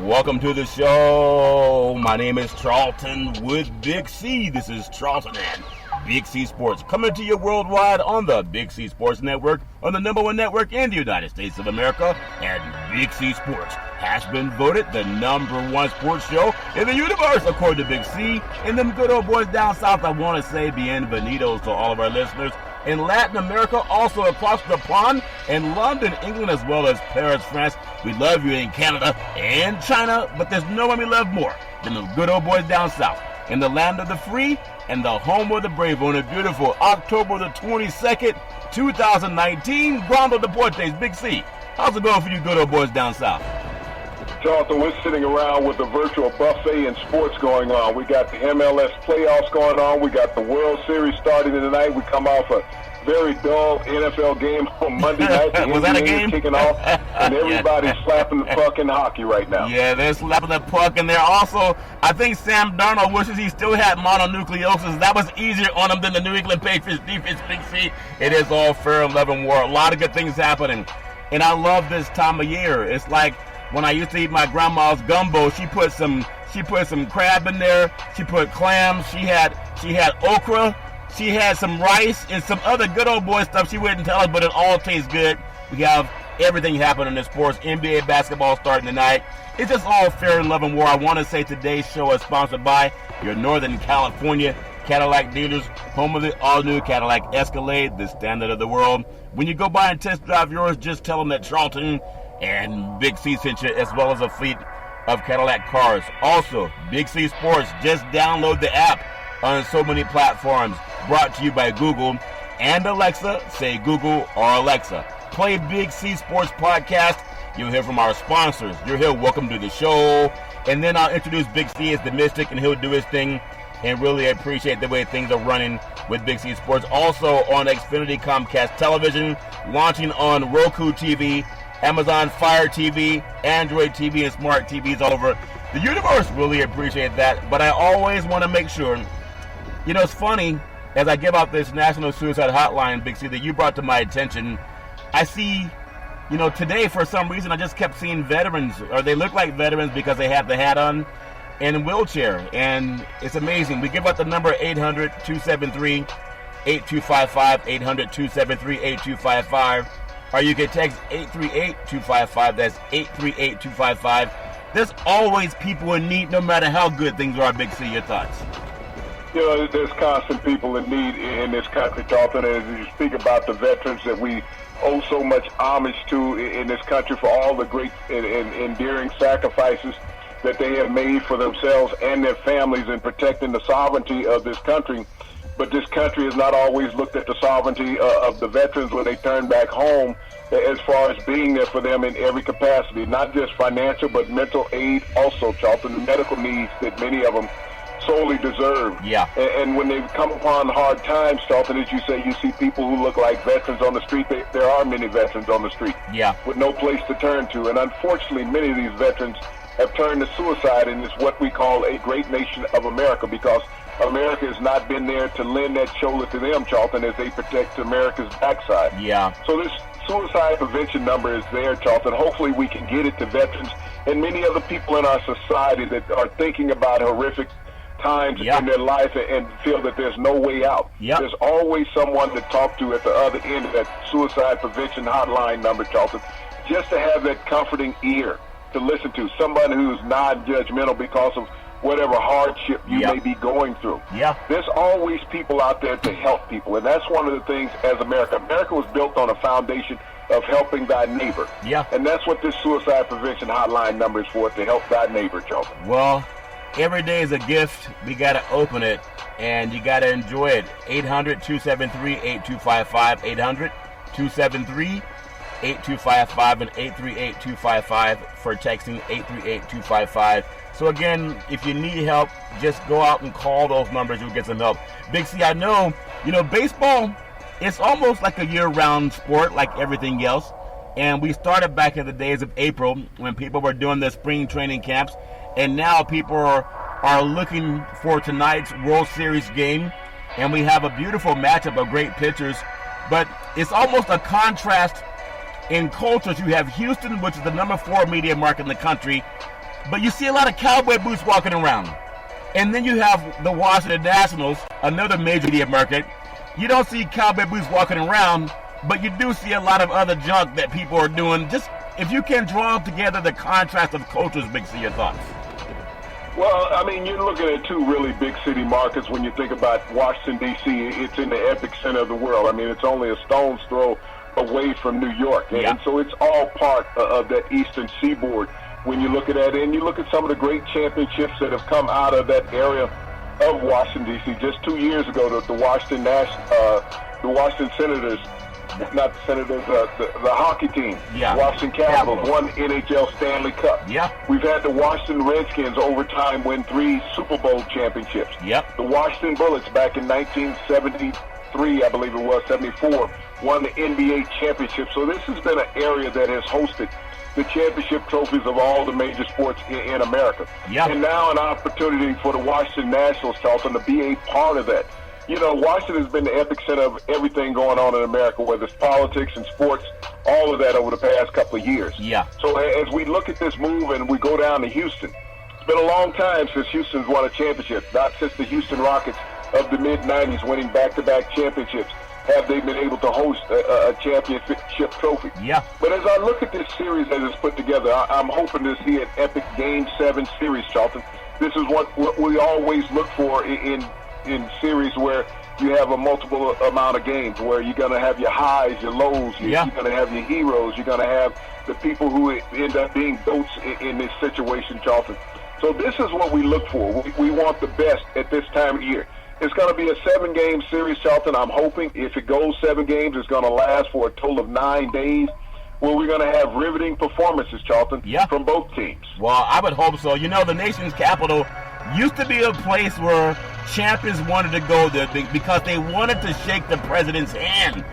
Welcome to the show. My name is Charlton with Big C. This is Charlton and Big C Sports, coming to you worldwide on the Big C Sports Network, on the number one network in the United States of America. And Big C Sports has been voted the number one sports show in the universe, according to Big C. And them good old boys down south, I want to say bienvenidos to all of our listeners in Latin America, also across the pond, in London, England, as well as Paris, France. We love you in Canada and China, but there's no one we love more than the good old boys down south, in the land of the free and the home of the brave, on a beautiful October the 22nd, 2019. Grando Deportes, Big C. How's it going for you good old boys down south? Jonathan, we're sitting around with a virtual buffet and sports going on. We got the MLS playoffs going on. We got the World Series starting tonight. We come off a very dull NFL game on Monday night. The Was that a game? Kicking off, and everybody's slapping the puck in hockey right now. Yeah, they're slapping the puck, and they're also, I think Sam Darnold wishes he still had mononucleosis. That was easier on him than the New England Patriots defense. Big C, it is all fair and love and war. A lot of good things happening, and I love this time of year. It's like when I used to eat my grandma's gumbo. She put some crab in there. She put clams. She had okra. She had some rice and some other good old boy stuff she wouldn't tell us, but it all tastes good. We have everything happening in sports. NBA basketball starting tonight. It's just all fair and love and war. I want to say today's show is sponsored by your Northern California Cadillac dealers, home of the all-new Cadillac Escalade, the standard of the world. When you go by and test drive yours, just tell them that Charlton and Big C sent you, as well as a fleet of Cadillac cars. Also, Big C Sports, just download the app on so many platforms. Brought to you by Google and Alexa. Say Google or Alexa. Play Big C Sports Podcast. You'll hear from our sponsors. You'll hear welcome to the show. And then I'll introduce Big C as the Mystic, and he'll do his thing. And really appreciate the way things are running with Big C Sports. Also on Xfinity Comcast Television, launching on Roku TV, Amazon Fire TV, Android TV, and smart TVs all over the universe. Really appreciate that. But I always want to make sure, it's funny, as I give out this National Suicide Hotline, Big C, that you brought to my attention, I see, today for some reason I just kept seeing veterans, or they look like veterans because they have the hat on, and in wheelchair, and it's amazing. We give out the number 800-273-8255, 800-273-8255, or you can text 838-255, that's 838-255. There's always people in need, no matter how good things are. Big C, your thoughts? There's constant people in need in this country, Charlton, and as you speak about the veterans that we owe so much homage to in this country for all the great and endearing sacrifices that they have made for themselves and their families in protecting the sovereignty of this country. But this country has not always looked at the sovereignty of the veterans when they turn back home, as far as being there for them in every capacity, not just financial, but mental aid also, Charlton, the medical needs that many of them solely deserve. Yeah. And when they come upon hard times, Charlton, as you say, you see people who look like veterans on the street. There are many veterans on the street. Yeah. With no place to turn to. And unfortunately, many of these veterans have turned to suicide, and it's what we call a great nation of America, because America has not been there to lend that shoulder to them, Charlton, as they protect America's backside. Yeah. So this suicide prevention number is there, Charlton. Hopefully we can get it to veterans and many other people in our society that are thinking about horrific times in their life and feel that there's no way out. There's always someone to talk to at the other end of that suicide prevention hotline number, Charlton, just to have that comforting ear to listen to, somebody who's non-judgmental because of whatever hardship you may be going through. There's always people out there to help people, and that's one of the things as America. America was built on a foundation of helping thy neighbor. And that's what this suicide prevention hotline number is for, to help thy neighbor, Charlton. Well, every day is a gift. We got to open it, and you got to enjoy it. 800-273-8255, 800-273-8255, and 838-255 for texting 838-255. So again, if you need help, just go out and call those numbers. You'll get some help. Big C, I know, baseball, it's almost like a year-round sport like everything else. And we started back in the days of April when people were doing the spring training camps. And now people are looking for tonight's World Series game. And we have a beautiful matchup of great pitchers. But it's almost a contrast in cultures. You have Houston, which is the number 4 media market in the country, but you see a lot of cowboy boots walking around. And then you have the Washington Nationals, another major media market. You don't see cowboy boots walking around, but you do see a lot of other junk that people are doing. Just if you can draw together the contrast of cultures, Big C, your thoughts. Well, I mean, you're looking at two really big city markets when you think about Washington, D.C. It's in the epic center of the world. I mean, it's only a stone's throw away from New York. And so it's all part of that eastern seaboard when you look at that. And you look at some of the great championships that have come out of that area of Washington, D.C. Just 2 years ago, the Washington Senators, not the Senators, the hockey team, Washington Capitals, won NHL Stanley Cup. We've had the Washington Redskins over time win 3 Super Bowl championships. The Washington Bullets back in 1973, I believe it was, 74, won the NBA championship. So this has been an area that has hosted the championship trophies of all the major sports in America. And now an opportunity for the Washington Nationals, Charlton, to be a part of that. You know, Washington has been the epicenter of everything going on in America, whether it's politics and sports, all of that over the past couple of years. So as we look at this move and we go down to Houston, it's been a long time since Houston's won a championship, not since the Houston Rockets of the mid-'90s winning back-to-back championships have they been able to host a championship trophy. But as I look at this series as it's put together, I'm hoping to see an epic Game 7 series, Charlton. This is what we always look for in series where you have a multiple amount of games, where you're going to have your highs, your lows, you're going to have your heroes, you're going to have the people who end up being goats in this situation, Charlton. So this is what we look for. We want the best at this time of year. It's going to be a 7-game series, Charlton. I'm hoping if it goes 7 games, it's going to last for a total of 9 days, where we're going to have riveting performances, Charlton, from both teams. Well, I would hope so. You know, the nation's capital used to be a place where champions wanted to go there because they wanted to shake the president's hand.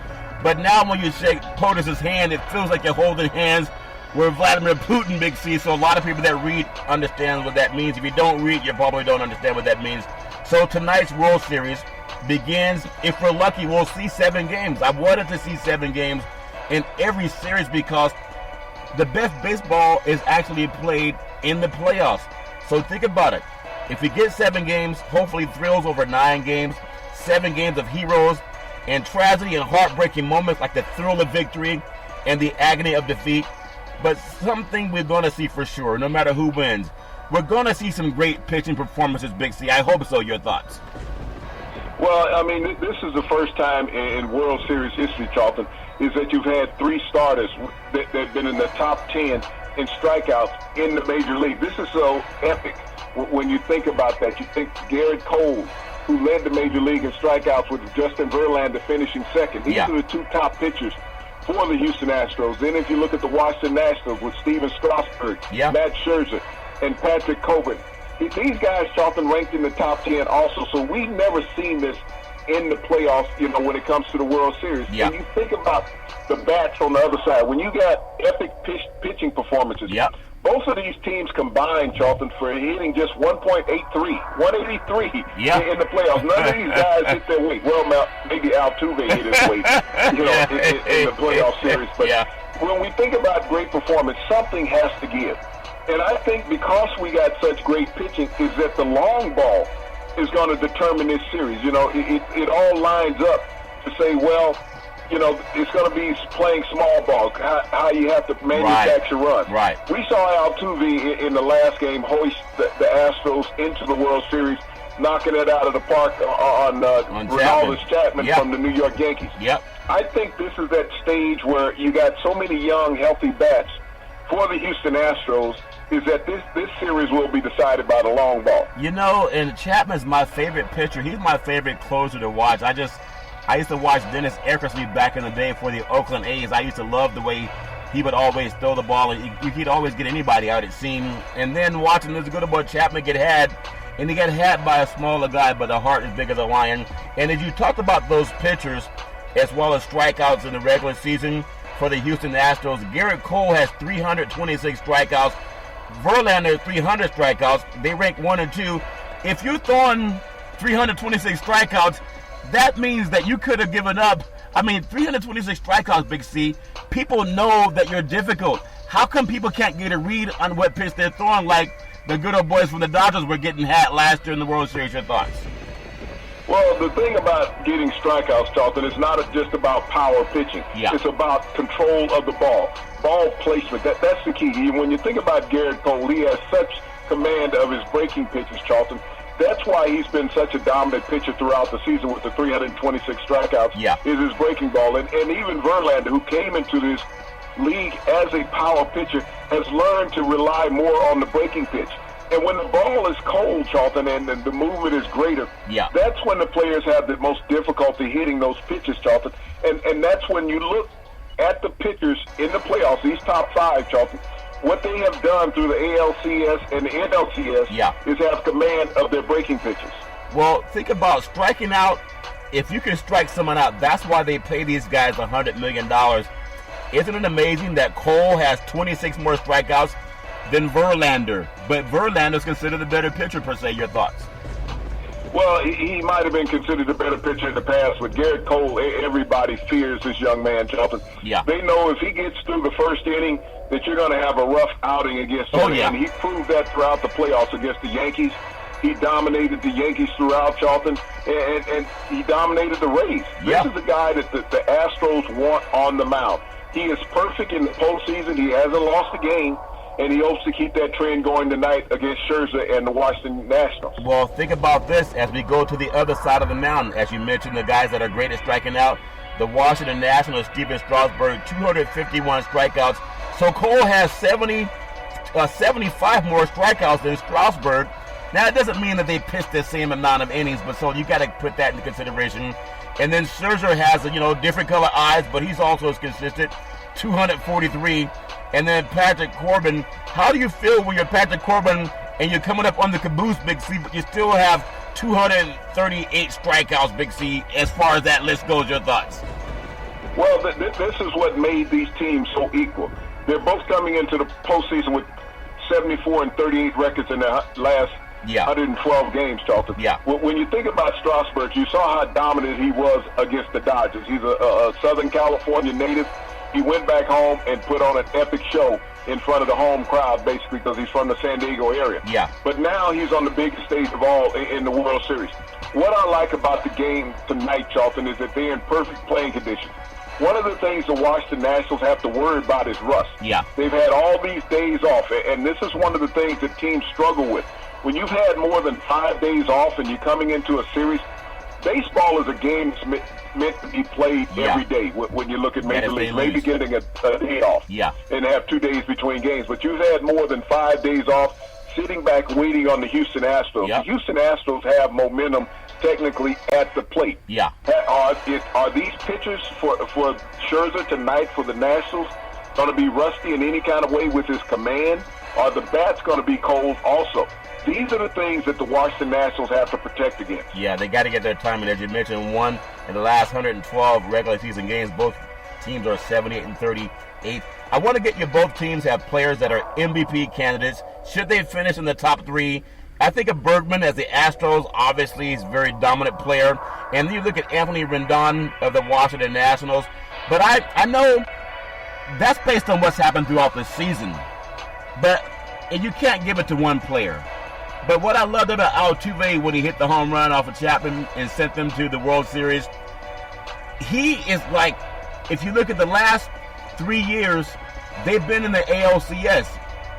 But now when you shake POTUS's hand, it feels like you're holding hands with Vladimir Putin, Big C. So a lot of people that read understand what that means. If you don't read, you probably don't understand what that means. So tonight's World Series begins, if we're lucky, we'll see 7 games. I wanted to see 7 games in every series because the best baseball is actually played in the playoffs. So think about it. If we get 7 games, hopefully thrills over 9 games, 7 games of heroes and tragedy and heartbreaking moments like the thrill of victory and the agony of defeat. But something we're going to see for sure, no matter who wins. We're going to see some great pitching performances, Big C. I hope so. Your thoughts? Well, I mean, this is the first time in World Series history, Charlton, is that you've had 3 starters that have been in the top 10 in strikeouts in the major league. This is so epic. When you think about that, you think Garrett Cole, who led the major league in strikeouts with Justin Verlander finishing second. These are the 2 top pitchers for the Houston Astros. Then if you look at the Washington Nationals with Steven Strasburg, Matt Scherzer, and Patrick Coburn, these guys, Charlton, ranked in the top 10 also. So we've never seen this in the playoffs, you know, when it comes to the World Series. And you think about the bats on the other side. When you got epic pitching performances, both of these teams combined, Charlton, for hitting just 1.83, 183 in the playoffs. None of these guys hit their weight. Well, maybe Altuve hit his weight, you know, in the playoff series. But when we think about great performance, something has to give. And I think because we got such great pitching is that the long ball is going to determine this series. You know, it all lines up to say, well, you know, it's going to be playing small ball, how you have to manufacture runs. We saw Altuve in the last game hoist the Astros into the World Series, knocking it out of the park on Aroldis Chapman from the New York Yankees. I think this is that stage where you got so many young, healthy bats for the Houston Astros, is that this series will be decided by the long ball. You know, and Chapman's my favorite pitcher. He's my favorite closer to watch. I used to watch Dennis Eckersley back in the day for the Oakland A's. I used to love the way he would always throw the ball, and he'd always get anybody out, it seemed. And then watching this good boy Chapman get had, and he got had by a smaller guy, but the heart is bigger as a lion. And as you talked about those pitchers, as well as strikeouts in the regular season for the Houston Astros, Garrett Cole has 326 strikeouts. Verlander, 300 strikeouts. They rank 1 and 2. If you're throwing 326 strikeouts, that means that you could have given up. I mean, 326 strikeouts, Big C. People know that you're difficult. How come people can't get a read on what pitch they're throwing? Like, the good old boys from the Dodgers were getting had last year in the World Series. Your thoughts? Well, the thing about getting strikeouts, Charlton, is not just about power pitching. Yeah. It's about control of the ball placement. That's the key. When you think about Garrett Cole, he has such command of his breaking pitches, Charlton. That's why he's been such a dominant pitcher throughout the season with the 326 strikeouts. Yeah. Is his breaking ball. And even Verlander, who came into this league as a power pitcher, has learned to rely more on the breaking pitch. And when the ball is cold, Charlton, and the movement is greater, that's when the players have the most difficulty hitting those pitches, Charlton. And that's when you look at the pitchers in the playoffs, these top five, Charlton, what they have done through the ALCS and the NLCS is have command of their breaking pitches. Well, think about striking out. If you can strike someone out, that's why they pay these guys $100 million. Isn't it amazing that Cole has 26 more strikeouts than Verlander? But Verlander's considered the better pitcher, per se. Your thoughts? Well, he might have been considered a better pitcher in the past, but Garrett Cole, everybody fears this young man, Charlton. Yeah. They know if he gets through the first inning that you're going to have a rough outing against him. And he proved that throughout the playoffs against the Yankees. He dominated the Yankees throughout, Charlton, and he dominated the Rays. This is the guy that the Astros want on the mound. He is perfect in the postseason. He hasn't lost a game. And he hopes to keep that trend going tonight against Scherzer and the Washington Nationals. Well, think about this as we go to the other side of the mountain. As you mentioned, the guys that are great at striking out, the Washington Nationals, Steven Strasburg, 251 strikeouts. So Cole has 75 more strikeouts than Strasburg. Now, it doesn't mean that they pitched the same amount of innings, but so you got to put that into consideration. And then Scherzer has, different color eyes, but he's also as consistent, 243. And then Patrick Corbin, how do you feel when you're Patrick Corbin and you're coming up on the caboose, Big C, but you still have 238 strikeouts, Big C, as far as that list goes? Your thoughts? Well, this is what made these teams so equal. They're both coming into the postseason with 74 and 38 records in their last 112 games, Charlton. Yeah. When you think about Strasburg, you saw how dominant he was against the Dodgers. He's a Southern California native. He went back home and put on an epic show in front of the home crowd, basically, because he's from the San Diego area. Yeah. But now he's on the biggest stage of all in the World Series. What I like about the game tonight, Charlton, is that they're in perfect playing conditions. One of the things the Washington Nationals have to worry about is rust. Yeah. They've had all these days off, and this is one of the things that teams struggle with. When you've had more than 5 days off and you're coming into a series, baseball is a game that's meant to be played every day. When you look at Major League, maybe getting a day off and have 2 days between games. But you've had more than 5 days off sitting back waiting on the Houston Astros. The Houston Astros have momentum technically at the plate. Yeah. Are these pitchers for Scherzer tonight for the Nationals going to be rusty in any kind of way with his command? Are the bats going to be cold also? These are the things that the Washington Nationals have to protect against. Yeah, they got to get their timing. As you mentioned, one in the last 112 regular season games. Both teams are 78 and 38. I want to get you, both teams have players that are MVP candidates. Should they finish in the top three? I think of Bergman as the Astros. Obviously, he's a very dominant player. And then you look at Anthony Rendon of the Washington Nationals. But I know that's based on what's happened throughout the season. But you can't give it to one player. But what I loved about Altuve when he hit the home run off of Chapman and sent them to the World Series, he is like, if you look at the last 3 years, they've been in the ALCS.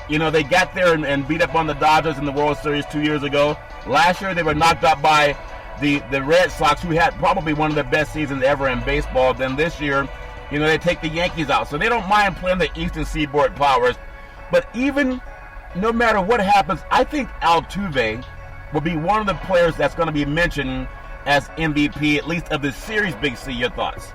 They got there and beat up on the Dodgers in the World Series 2 years ago. Last year, they were knocked out by the Red Sox, who had probably one of the best seasons ever in baseball. Then this year, they take the Yankees out. So they don't mind playing the Eastern Seaboard Powers. But even no matter what happens, I think Altuve will be one of the players that's going to be mentioned as MVP, at least of the series. Big C, your thoughts?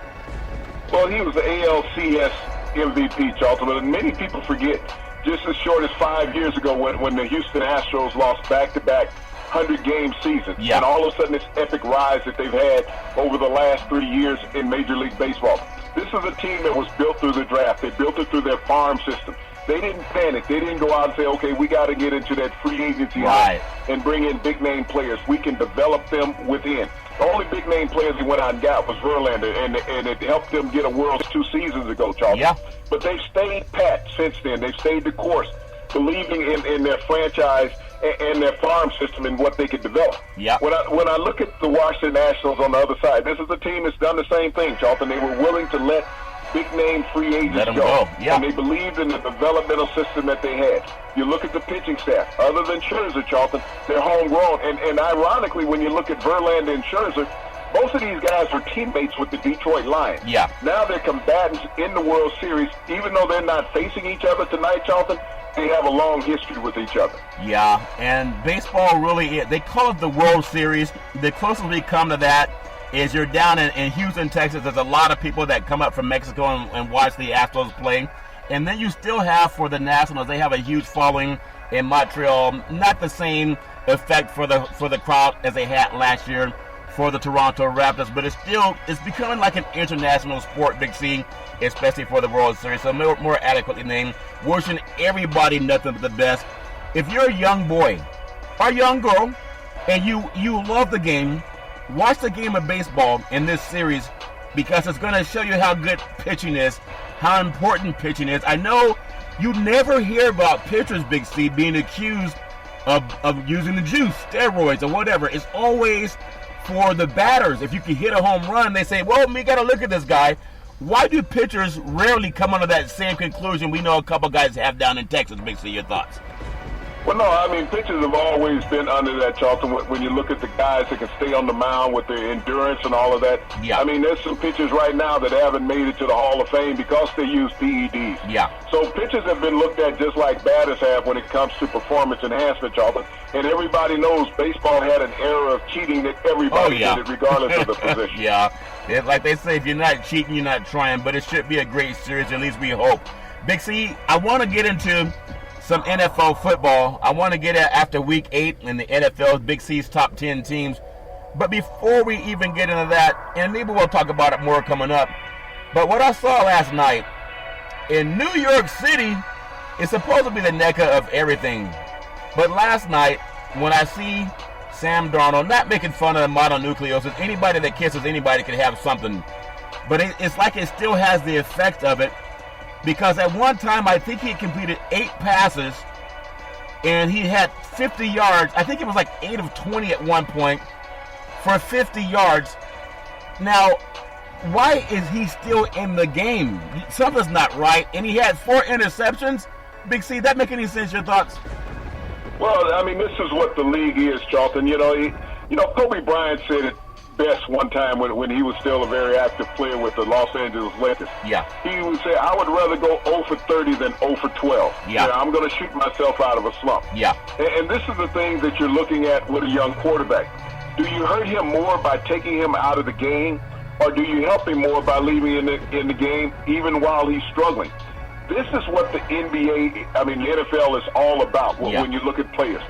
Well, he was the ALCS MVP, Charlton, but many people forget just as short as 5 years ago when the Houston Astros lost back-to-back 100-game seasons. Yeah. And all of a sudden this epic rise that they've had over the last 3 years in Major League Baseball. This is a team that was built through the draft. They built it through their farm system. They didn't panic. They didn't go out and say, okay, we got to get into that free agency and bring in big-name players. We can develop them within. The only big-name players he went out and got was Verlander, and it helped them get a World 2 seasons ago, Charles. Yeah. But they've stayed pat since then. They've stayed the course. believing in their franchise and their farm system and what they could develop. Yeah. When I look at the Washington Nationals on the other side, this is a team that's done the same thing, Charlton. They were willing to let big-name free agents go. Yeah. And they believed in the developmental system that they had. You look at the pitching staff. Other than Scherzer, Charlton, they're homegrown. And ironically, when you look at Verlander and Scherzer, both of these guys were teammates with the Detroit Lions. Yeah. Now they're combatants in the World Series. Even though they're not facing each other tonight, Charlton, they have a long history with each other. Yeah, and baseball really, they call it the World Series. The closest we come to that is you're down in Houston, Texas. There's a lot of people that come up from Mexico and watch the Astros play. And then you still have, for the Nationals, they have a huge following in Montreal. Not the same effect for the crowd as they had last year for the Toronto Raptors, but it's becoming like an international sport, Big C, especially for the World Series. So more adequately named. Wishing everybody nothing but the best. If you're a young boy or young girl and you love the game, watch the game of baseball in this series, because it's going to show you how good pitching is, how important pitching is. I know you never hear about pitchers, Big C, being accused of using the juice, steroids, or whatever. It's always for the batters. If you can hit a home run, they say, well, we got to look at this guy. Why do pitchers rarely come under that same conclusion we know a couple guys have down in Texas? Big C, your thoughts? Well, no, I mean, pitchers have always been under that, Charlton, when you look at the guys that can stay on the mound with their endurance and all of that. Yeah. I mean, there's some pitchers right now that haven't made it to the Hall of Fame because they use PEDs. Yeah. So pitchers have been looked at just like batters have when it comes to performance enhancement, Charlton. And everybody knows baseball had an era of cheating that everybody did it regardless of the position. Yeah. It's like they say, if you're not cheating, you're not trying. But it should be a great series, at least we hope. Big C, I want to get into some NFL football. I want to get at after week 8 in the NFL, Big C's top 10 teams. But before we even get into that, and maybe we'll talk about it more coming up, but what I saw last night in New York City is supposed to be the mecca of everything. But last night, when I see Sam Darnold, not making fun of the mononucleosis, anybody that kisses anybody can have something. But it's like it still has the effect of it. Because at one time, I think he had completed 8 passes, and he had 50 yards. I think it was like 8 of 20 at one point for 50 yards. Now, why is he still in the game? Something's not right. And he had 4 interceptions. Big C, that make any sense? Your thoughts? Well, I mean, this is what the league is, Charlton. You know, Kobe Bryant said it best one time when he was still a very active player with the Los Angeles Lakers. Yeah. He would say, I would rather go 0 for 30 than 0 for 12. Yeah. I'm going to shoot myself out of a slump. Yeah. And this is the thing that you're looking at with a young quarterback. Do you hurt him more by taking him out of the game, or do you help him more by leaving him in the game even while he's struggling? This is what the the NFL is all about when you look at players.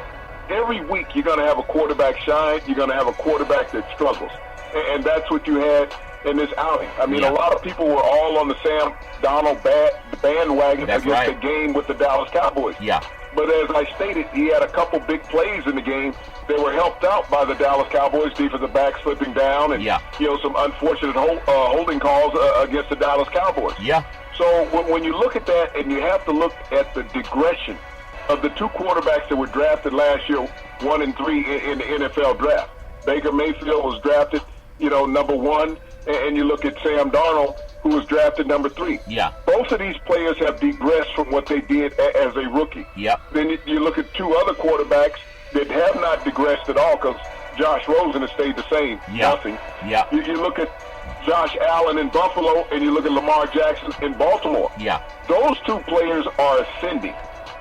Every week you're going to have a quarterback shine, you're going to have a quarterback that struggles. And that's what you had in this outing. I mean, a lot of people were all on the Sam Darnold bandwagon the game with the Dallas Cowboys. Yeah. But as I stated, he had a couple big plays in the game that were helped out by the Dallas Cowboys defensive back slipping down and some unfortunate holding calls against the Dallas Cowboys. Yeah. So when you look at that, and you have to look at the digression of the 2 quarterbacks that were drafted last year, 1 and 3 in the NFL draft. Baker Mayfield was drafted, number 1, and you look at Sam Darnold, who was drafted number 3. Yeah. Both of these players have digressed from what they did as a rookie. Yep. Then you look at 2 other quarterbacks that have not digressed at all, because Josh Rosen has stayed the same. Nothing. Yeah. You look at Josh Allen in Buffalo, and you look at Lamar Jackson in Baltimore. Yeah. Those 2 players are ascending.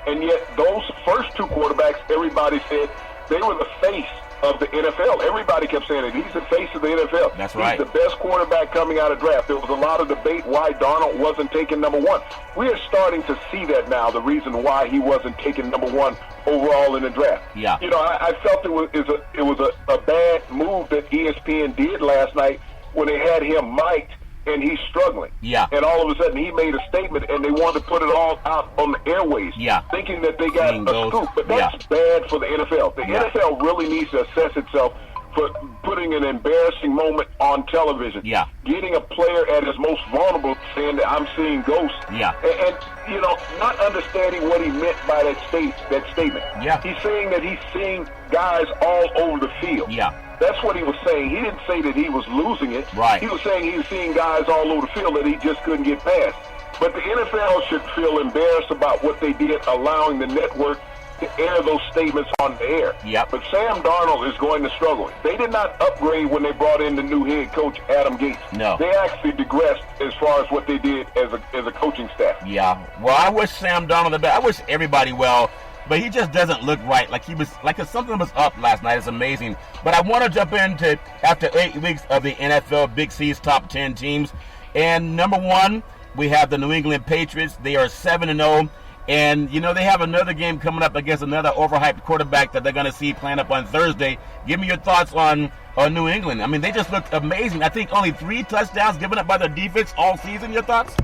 And yet those first 2 quarterbacks, everybody said they were the face of the NFL. Everybody kept saying it. He's the face of the NFL. That's right. He's the best quarterback coming out of draft. There was a lot of debate why Darnold wasn't taken number 1. We are starting to see that now, the reason why he wasn't taken number 1 overall in the draft. Yeah. I felt it was a bad move that ESPN did last night when they had him mic'd and he's struggling. Yeah. And all of a sudden he made a statement and they wanted to put it all out on the airways. Yeah. Thinking that they got a scoop. But that's bad for the NFL. The NFL really needs to assess itself for putting an embarrassing moment on television. Yeah. Getting a player at his most vulnerable saying that I'm seeing ghosts. Yeah. And not understanding what he meant by that statement. Yeah. He's saying that he's seeing guys all over the field. Yeah. That's what he was saying. He didn't say that he was losing it. Right. He was saying he was seeing guys all over the field that he just couldn't get past. But the NFL should feel embarrassed about what they did, allowing the network to air those statements on the air. Yep. But Sam Darnold is going to struggle. They did not upgrade when they brought in the new head coach, Adam Gates. No. They actually digressed as far as what they did as a coaching staff. Yeah. Well, I wish Sam Darnold the best. I wish everybody well, but he just doesn't look right. Like something was up last night. It's amazing. But I want to jump into after 8 weeks of the NFL Big C's top 10 teams. And number one, we have the New England Patriots. They are 7-0. And, they have another game coming up against another overhyped quarterback that they're going to see playing up on Thursday. Give me your thoughts on New England. I mean, they just looked amazing. I think only 3 touchdowns given up by their defense all season. Your thoughts?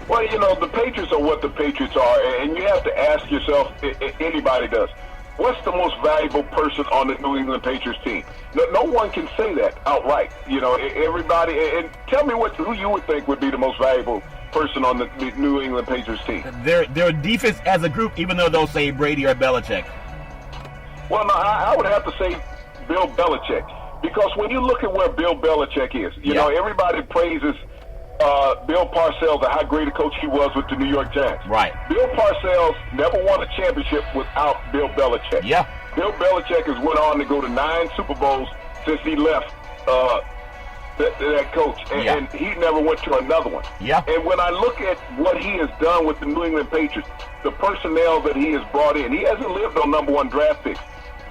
Well, the Patriots are what the Patriots are, and you have to ask yourself, anybody does, what's the most valuable person on the New England Patriots team? No one can say that outright. Everybody, and tell me who you would think would be the most valuable person on the New England Patriots team. Their defense as a group, even though they'll say Brady or Belichick. Well, no, I would have to say Bill Belichick, because when you look at where Bill Belichick is, everybody praises Bill Parcells, how great a coach he was with the New York Giants. Right. Bill Parcells never won a championship without Bill Belichick. Yeah. Bill Belichick has went on to go to 9 Super Bowls since he left that coach, and he never went to another one. Yeah. And when I look at what he has done with the New England Patriots, the personnel that he has brought in, he hasn't lived on number 1 draft picks.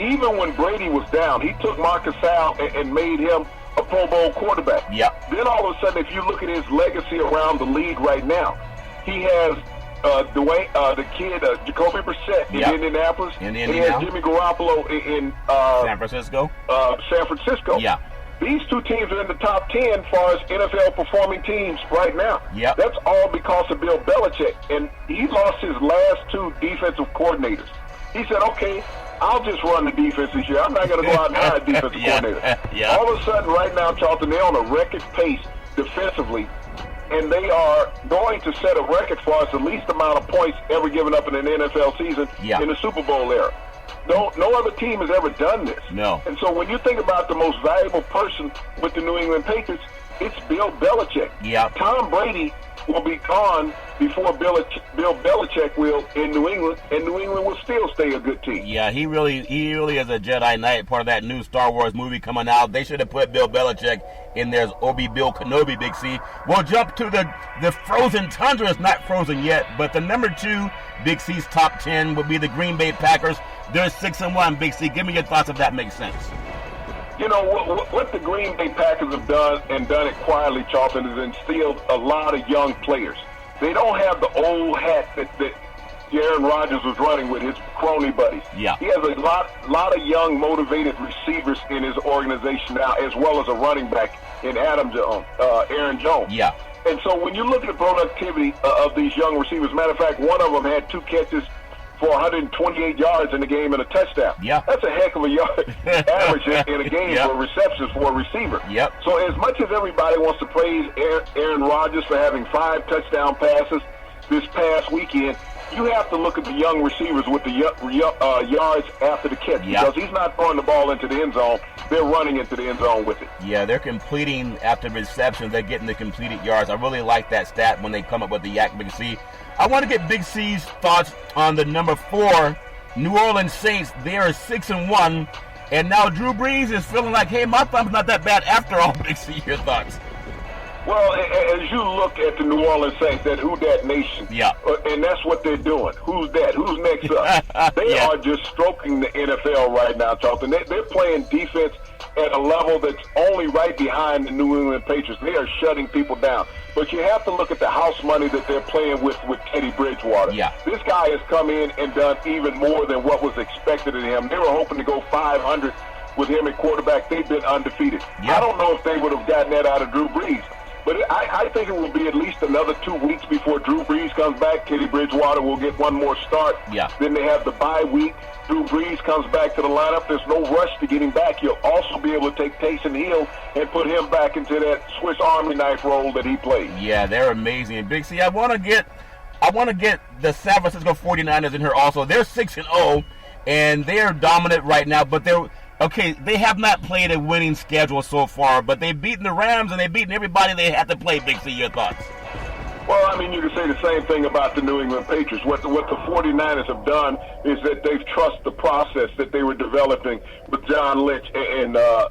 Even when Brady was down, he took Marcus Al and made him a Pro Bowl quarterback. Yep. Then all of a sudden, if you look at his legacy around the league right now, he has the kid, Jacoby Brissett in Indianapolis. In He has Jimmy Garoppolo in San Francisco. San Francisco. Yeah. These 2 teams are in the top 10 as far as NFL performing teams right now. Yep. That's all because of Bill Belichick. And he lost his last 2 defensive coordinators. He said, okay, I'll just run the defense this year. I'm not going to go out and hire a defensive coordinator. Yeah. All of a sudden, right now, Charlton, they're on a record pace defensively, and they are going to set a record for us the least amount of points ever given up in an NFL season in the Super Bowl era. No other team has ever done this. No. And so when you think about the most valuable person with the New England Patriots, it's Bill Belichick. Yeah. Tom Brady will be gone before Bill Belichick will in New England, and New England will still stay a good team. Yeah, he really is a Jedi Knight, part of that new Star Wars movie coming out. They should have put Bill Belichick in there as Obi-Bil Kenobi, Big C. We'll jump to the frozen tundra. It's not frozen yet, but the number 2 Big C's top 10 would be the Green Bay Packers. They're 6-1, Big C. Give me your thoughts if that makes sense. What the Green Bay Packers have done, and done it quietly, Charlton, is instilled a lot of young players. They don't have the old hat that Aaron Rodgers was running with his crony buddies. Yeah. He has a lot of young, motivated receivers in his organization now, as well as a running back in Aaron Jones. Yeah. And so when you look at the productivity of these young receivers, matter of fact, one of them had 2 catches for 128 yards in the game and a touchdown. Yeah. That's a heck of a yard average in a game for receptions for a receiver. Yep. So as much as everybody wants to praise Aaron Rodgers for having 5 touchdown passes this past weekend, you have to look at the young receivers with the yards after the catch, because he's not throwing the ball into the end zone. They're running into the end zone with it. Yeah, they're completing after reception. They're getting the completed yards. I really like that stat when they come up with the yak, Big C. I want to get Big C's thoughts on the number 4 New Orleans Saints. They are 6-1, and now Drew Brees is feeling like, hey, my thumb's not that bad after all. Big C, your thoughts? Well, as you look at the New Orleans Saints, that Who Dat Nation, and that's what they're doing. Who's that? Who's next up? They are just stroking the NFL right now, Charlton. They're playing defense at a level that's only right behind the New England Patriots. They are shutting people down. But you have to look at the house money that they're playing with Teddy Bridgewater. Yeah. This guy has come in and done even more than what was expected of him. They were hoping to go 500 with him at quarterback. They've been undefeated. I don't know if they would have gotten that out of Drew Brees. But I think it will be at least another 2 weeks before Drew Brees comes back. Teddy Bridgewater will get one more start. Yeah. Then they have the bye week. Drew Brees comes back to the lineup. There's no rush to get him back. You'll also be able to take Taysom Hill and put him back into that Swiss Army knife role that he played. Yeah, they're amazing. And Big C, I want to get the San Francisco 49ers in here also. They're 6-0, and they are dominant right now, but they have not played a winning schedule so far, but they've beaten the Rams and they've beaten everybody they had to play. Big C, your thoughts? Well, I mean, you can say the same thing about the New England Patriots. What the 49ers have done is that they've trusted the process that they were developing with John Lynch and the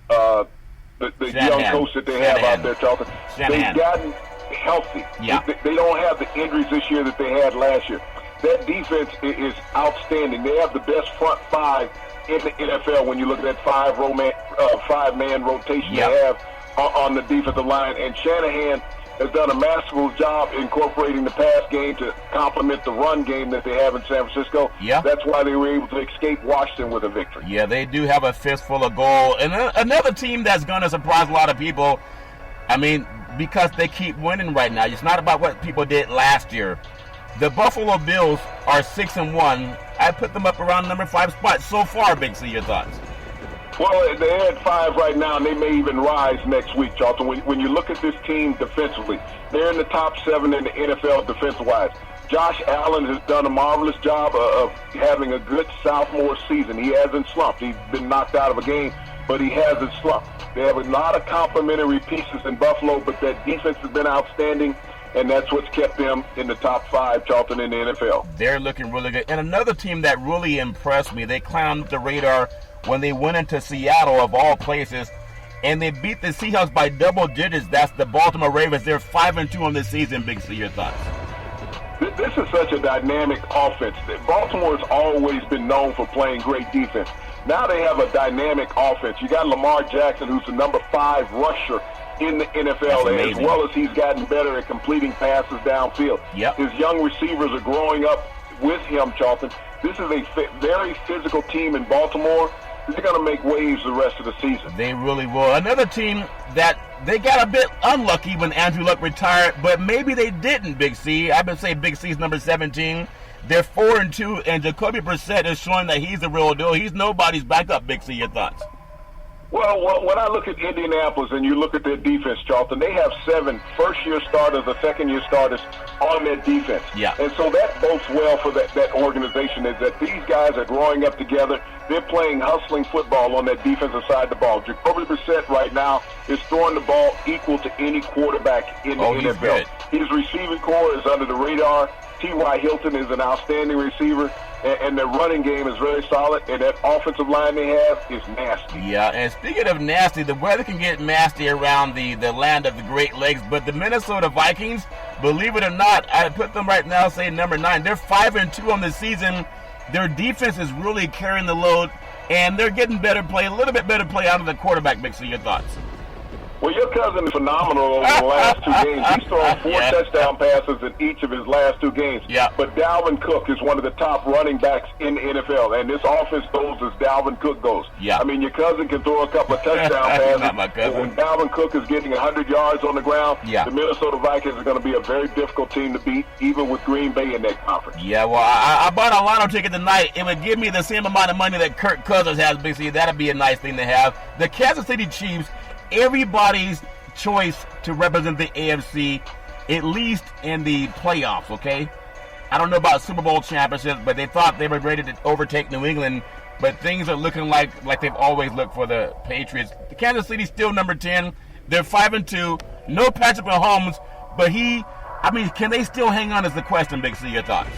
young coach that they have out there, Charlton. They've gotten healthy. Yeah. They don't have the injuries this year that they had last year. That defense is outstanding. They have the best front five in the NFL when you look at that five-man rotation they have on the defensive line. And Shanahan has done a masterful job incorporating the pass game to complement the run game that they have in San Francisco. Yeah. That's why they were able to escape Washington with a victory. Yeah, they do have a fistful of gold. And another team that's going to surprise a lot of people, I mean, because they keep winning right now. It's not about what people did last year. The Buffalo Bills are 6-1. I put them up around number 5 spot so far. Big C, your thoughts? Well, they're at 5 right now, and they may even rise next week, Charlton. When you look at this team defensively, they're in the top 7 in the NFL defensive-wise. Josh Allen has done a marvelous job of having a good sophomore season. He hasn't slumped. He's been knocked out of a game, but he hasn't slumped. They have a lot of complementary pieces in Buffalo, but that defense has been outstanding, and that's what's kept them in the top 5, Charlton, in the NFL. They're looking really good. And another team that really impressed me, they climbed the radar when they went into Seattle, of all places, and they beat the Seahawks by double digits. That's the Baltimore Ravens. They're 5-2 on this season. Big C, your thoughts? This is such a dynamic offense. Baltimore's always been known for playing great defense. Now they have a dynamic offense. You got Lamar Jackson, who's the number 5 rusher in the NFL, as well as he's gotten better at completing passes downfield. Yep. His young receivers are growing up with him, Charlton. This is a very physical team in Baltimore. They're going to make waves the rest of the season. They really will. Another team that they got a bit unlucky when Andrew Luck retired, but maybe they didn't, Big C. I would say Big C's number 17. They're 4-2, and Jacoby Brissett is showing that he's the real deal. He's nobody's backup, Big C. Your thoughts? Well, when I look at Indianapolis and you look at their defense, Charlton, they have 7 first-year starters or second-year starters on their defense. Yeah. And so that bodes well for that organization, is that these guys are growing up together. They're playing hustling football on that defensive side of the ball. Jacoby Brissett right now is throwing the ball equal to any quarterback in the NFL. Good. His receiving core is under the radar. T.Y. Hilton is an outstanding receiver, and their running game is very solid, and that offensive line they have is nasty. Yeah, and speaking of nasty, the weather can get nasty around the land of the Great Lakes, but the Minnesota Vikings, believe it or not, I put them right now, say number 9. They're 5-2 on the season. Their defense is really carrying the load, and they're getting better play, a little bit better play out of the quarterback. Mix of your thoughts. Well, your cousin is phenomenal over the last 2 games. He's thrown 4 touchdown passes in each of his last 2 games. Yeah. But Dalvin Cook is one of the top running backs in the NFL, and this offense goes as Dalvin Cook goes. Yeah. I mean, your cousin can throw a couple of touchdown passes. Not my cousin. But when Dalvin Cook is getting 100 yards on the ground, the Minnesota Vikings are going to be a very difficult team to beat, even with Green Bay in that conference. Yeah, well, I bought a lotto ticket tonight. It would give me the same amount of money that Kirk Cousins has, basically. That would be a nice thing to have. The Kansas City Chiefs, everybody's choice to represent the AFC, at least in the playoffs, okay? I don't know about Super Bowl championships, but they thought they were ready to overtake New England, but things are looking like they've always looked for the Patriots. The Kansas City's still number 10. They're 5-2. No Patrick Mahomes, but can they still hang on is the question, Big C, your thoughts?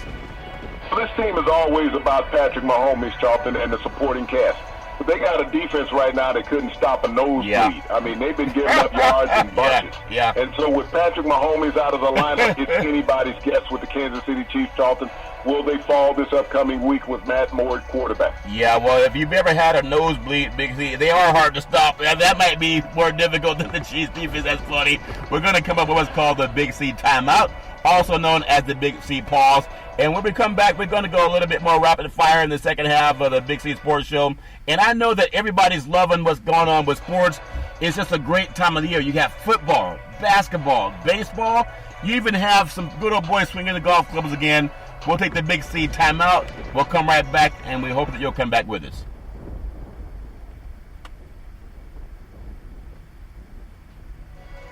Well, this team is always about Patrick Mahomes, Charlton, and the supporting cast. But they got a defense right now that couldn't stop a nosebleed. Yeah. I mean, they've been giving up yards in bunches. Yeah. And so with Patrick Mahomes out of the lineup, it's anybody's guess with the Kansas City Chiefs, Charlton. Will they fall this upcoming week with Matt Moore at quarterback? Yeah, well, if you've ever had a nosebleed, Big C, they are hard to stop. That might be more difficult than the Chiefs defense. That's funny. We're going to come up with what's called the Big C timeout, also known as the Big C pause. And when we come back, we're going to go a little bit more rapid fire in the second half of the Big C Sports Show. And I know that everybody's loving what's going on with sports. It's just a great time of the year. You have football, basketball, baseball. You even have some good old boys swinging the golf clubs again. We'll take the Big C timeout. We'll come right back, and we hope that you'll come back with us.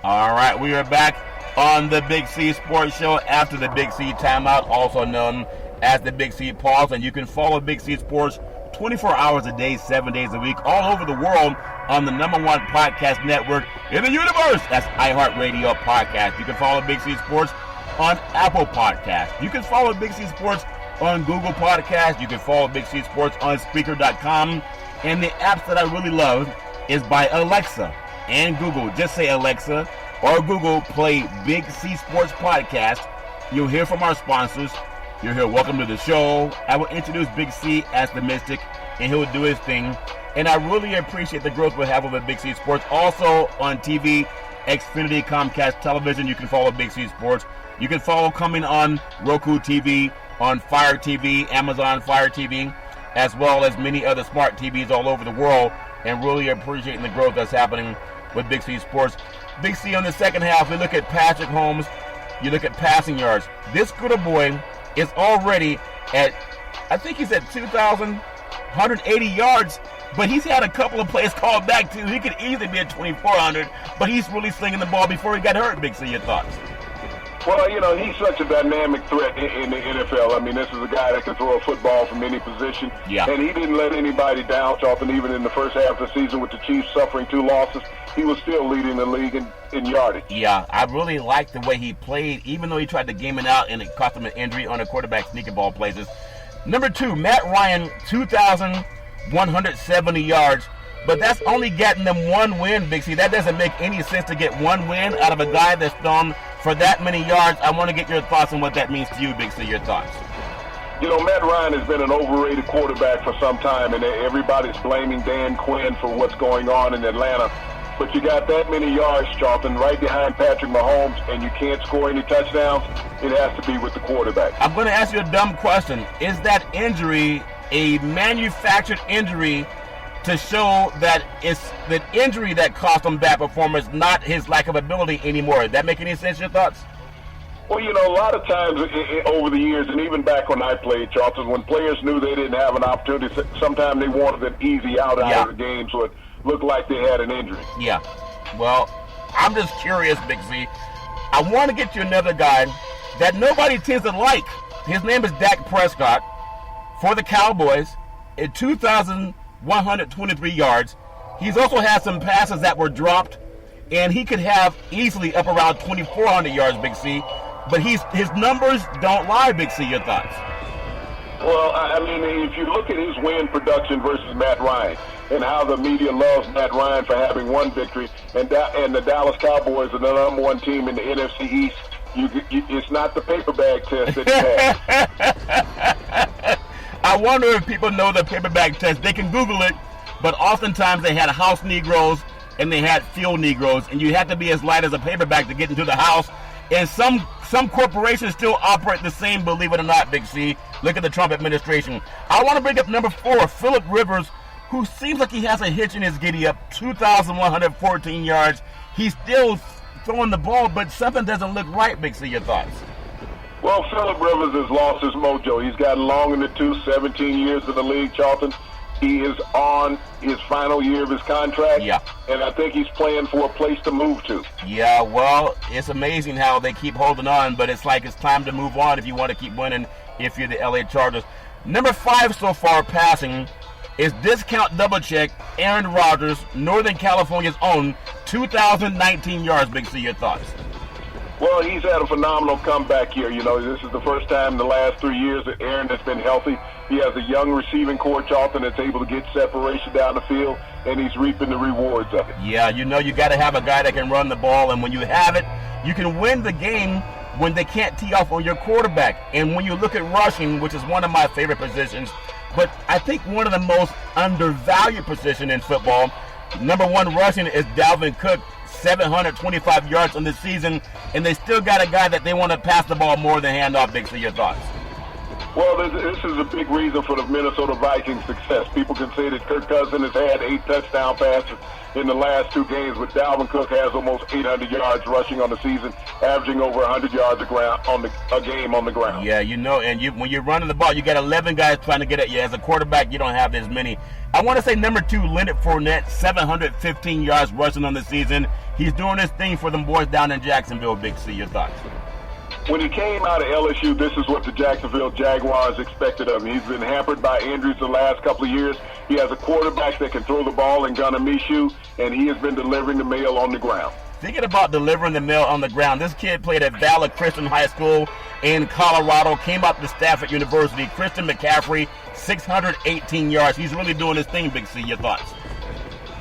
All right, we are back on the Big C Sports Show after the Big C timeout, also known as the Big C pause. And you can follow Big C Sports 24 hours a day, 7 days a week, all over the world on the #1 podcast network in the universe. That's iHeartRadio Podcast. You can follow Big C Sports on Apple Podcast. You can follow Big C Sports on Google Podcast. You can follow Big C Sports on Spreaker.com. And the apps that I really love is by Alexa and Google. Just say Alexa or Google, play Big C Sports Podcast. You'll hear from our sponsors. You'll hear welcome to the show. I will introduce Big C as the Mystic, and he'll do his thing. And I really appreciate the growth we have over Big C Sports. Also on TV, Xfinity, Comcast Television, you can follow Big C Sports. You can follow coming on Roku TV, on Fire TV, Amazon Fire TV, as well as many other smart TVs all over the world, and really appreciating the growth that's happening with Big C Sports. Big C on the second half, we look at Patrick Holmes, you look at passing yards. This good boy is already at, I think he's at 2,180 yards, but he's had a couple of plays called back too. He could easily be at 2,400, but he's really slinging the ball before he got hurt. Big C, your thoughts? Well, you know, he's such a dynamic threat in the NFL. I mean, this is a guy that can throw a football from any position. Yeah. And he didn't let anybody down, Charlton. Even in the first half of the season with the Chiefs suffering 2 losses, he was still leading the league in yardage. Yeah, I really liked the way he played, even though he tried to game it out and it cost him an injury on a quarterback sneaking ball places. Number 2, Matt Ryan, 2,170 yards. But that's only getting them 1 win, Big C. That doesn't make any sense to get 1 win out of a guy that's thrown for that many yards. I want to get your thoughts on what that means to you, Big C. Your thoughts. You know, Matt Ryan has been an overrated quarterback for some time, and everybody's blaming Dan Quinn for what's going on in Atlanta. But you got that many yards, Charlton, right behind Patrick Mahomes, and you can't score any touchdowns. It has to be with the quarterback. I'm going to ask you a dumb question. Is that injury a manufactured injury to show that it's the injury that cost him bad performance, not his lack of ability anymore? Does that make any sense? Your thoughts? Well, you know, a lot of times over the years, and even back when I played, Charlton, when players knew they didn't have an opportunity, sometimes they wanted an easy out of the game, so it looked like they had an injury. Yeah. Well, I'm just curious, Big C. I want to get you another guy that nobody tends to like. His name is Dak Prescott for the Cowboys at 2,123 yards. He's also had some passes that were dropped, and he could have easily up around 2,400 yards, Big C. But his numbers don't lie, Big C. Your thoughts? Well, I mean, if you look at his win production versus Matt Ryan and how the media loves Matt Ryan for having 1 victory, and the Dallas Cowboys are the #1 team in the NFC East, it's not the paper bag test that you have. I wonder if people know the paper bag test. They can Google it, but oftentimes they had house Negroes and they had field Negroes, and you had to be as light as a paper bag to get into the house. And some corporations still operate the same, believe it or not, Big C. Look at the Trump administration. I want to bring up number 4, Phillip Rivers, who seems like he has a hitch in his giddy-up, 2,114 yards. He's still throwing the ball, but something doesn't look right, Big C. Your thoughts? Well, Phillip Rivers has lost his mojo. He's gotten long in the tooth, 17 years in the league, Charlton. He is on his final year of his contract, and I think he's playing for a place to move to. Yeah, well, it's amazing how they keep holding on, but it's like it's time to move on if you want to keep winning if you're the LA Chargers. Number 5 so far passing is Discount Double Check, Aaron Rodgers, Northern California's own, 2,019 yards, Big C. Your thoughts? Well, he's had a phenomenal comeback here. You know, this is the first time in the last 3 years that Aaron has been healthy. He has a young receiving core, Charlton, that's able to get separation down the field, and he's reaping the rewards of it. Yeah, you know you got to have a guy that can run the ball, and when you have it, you can win the game when they can't tee off on your quarterback. And when you look at rushing, which is one of my favorite positions, but I think one of the most undervalued position in football, number 1 rushing is Dalvin Cook, 725 yards on the season, and they still got a guy that they want to pass the ball more than hand off. Big C, your thoughts? Well, this is a big reason for the Minnesota Vikings' success. People can say that Kirk Cousins has had 8 touchdown passes in the last 2 games, but Dalvin Cook has almost 800 yards rushing on the season, averaging over 100 yards a game on the ground. Yeah, and when you're running the ball, you got 11 guys trying to get at you. As a quarterback, you don't have as many. I want to say number 2, Leonard Fournette, 715 yards rushing on the season. He's doing his thing for them boys down in Jacksonville. Big C, your thoughts? When he came out of LSU, this is what the Jacksonville Jaguars expected of him. He's been hampered by injuries the last couple of years. He has a quarterback that can throw the ball in Gunnar Minshew, and he has been delivering the mail on the ground. Thinking about delivering the mail on the ground, this kid played at Valor Christian High School in Colorado, came up to Stafford University. Christian McCaffrey, 618 yards. He's really doing his thing, Big C. Your thoughts?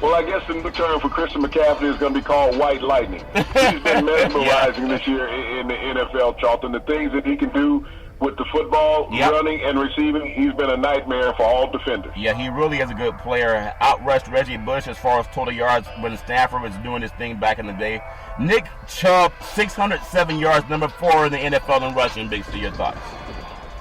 Well, I guess the new term for Christian McCaffrey is going to be called white lightning. He's been mesmerizing this year in the NFL, Charlton. The things that he can do with the football, running and receiving, he's been a nightmare for all defenders. Yeah, he really is a good player. Outrushed Reggie Bush as far as total yards when Stafford was doing his thing back in the day. Nick Chubb, 607 yards, number 4 in the NFL in rushing. Big C, your thoughts?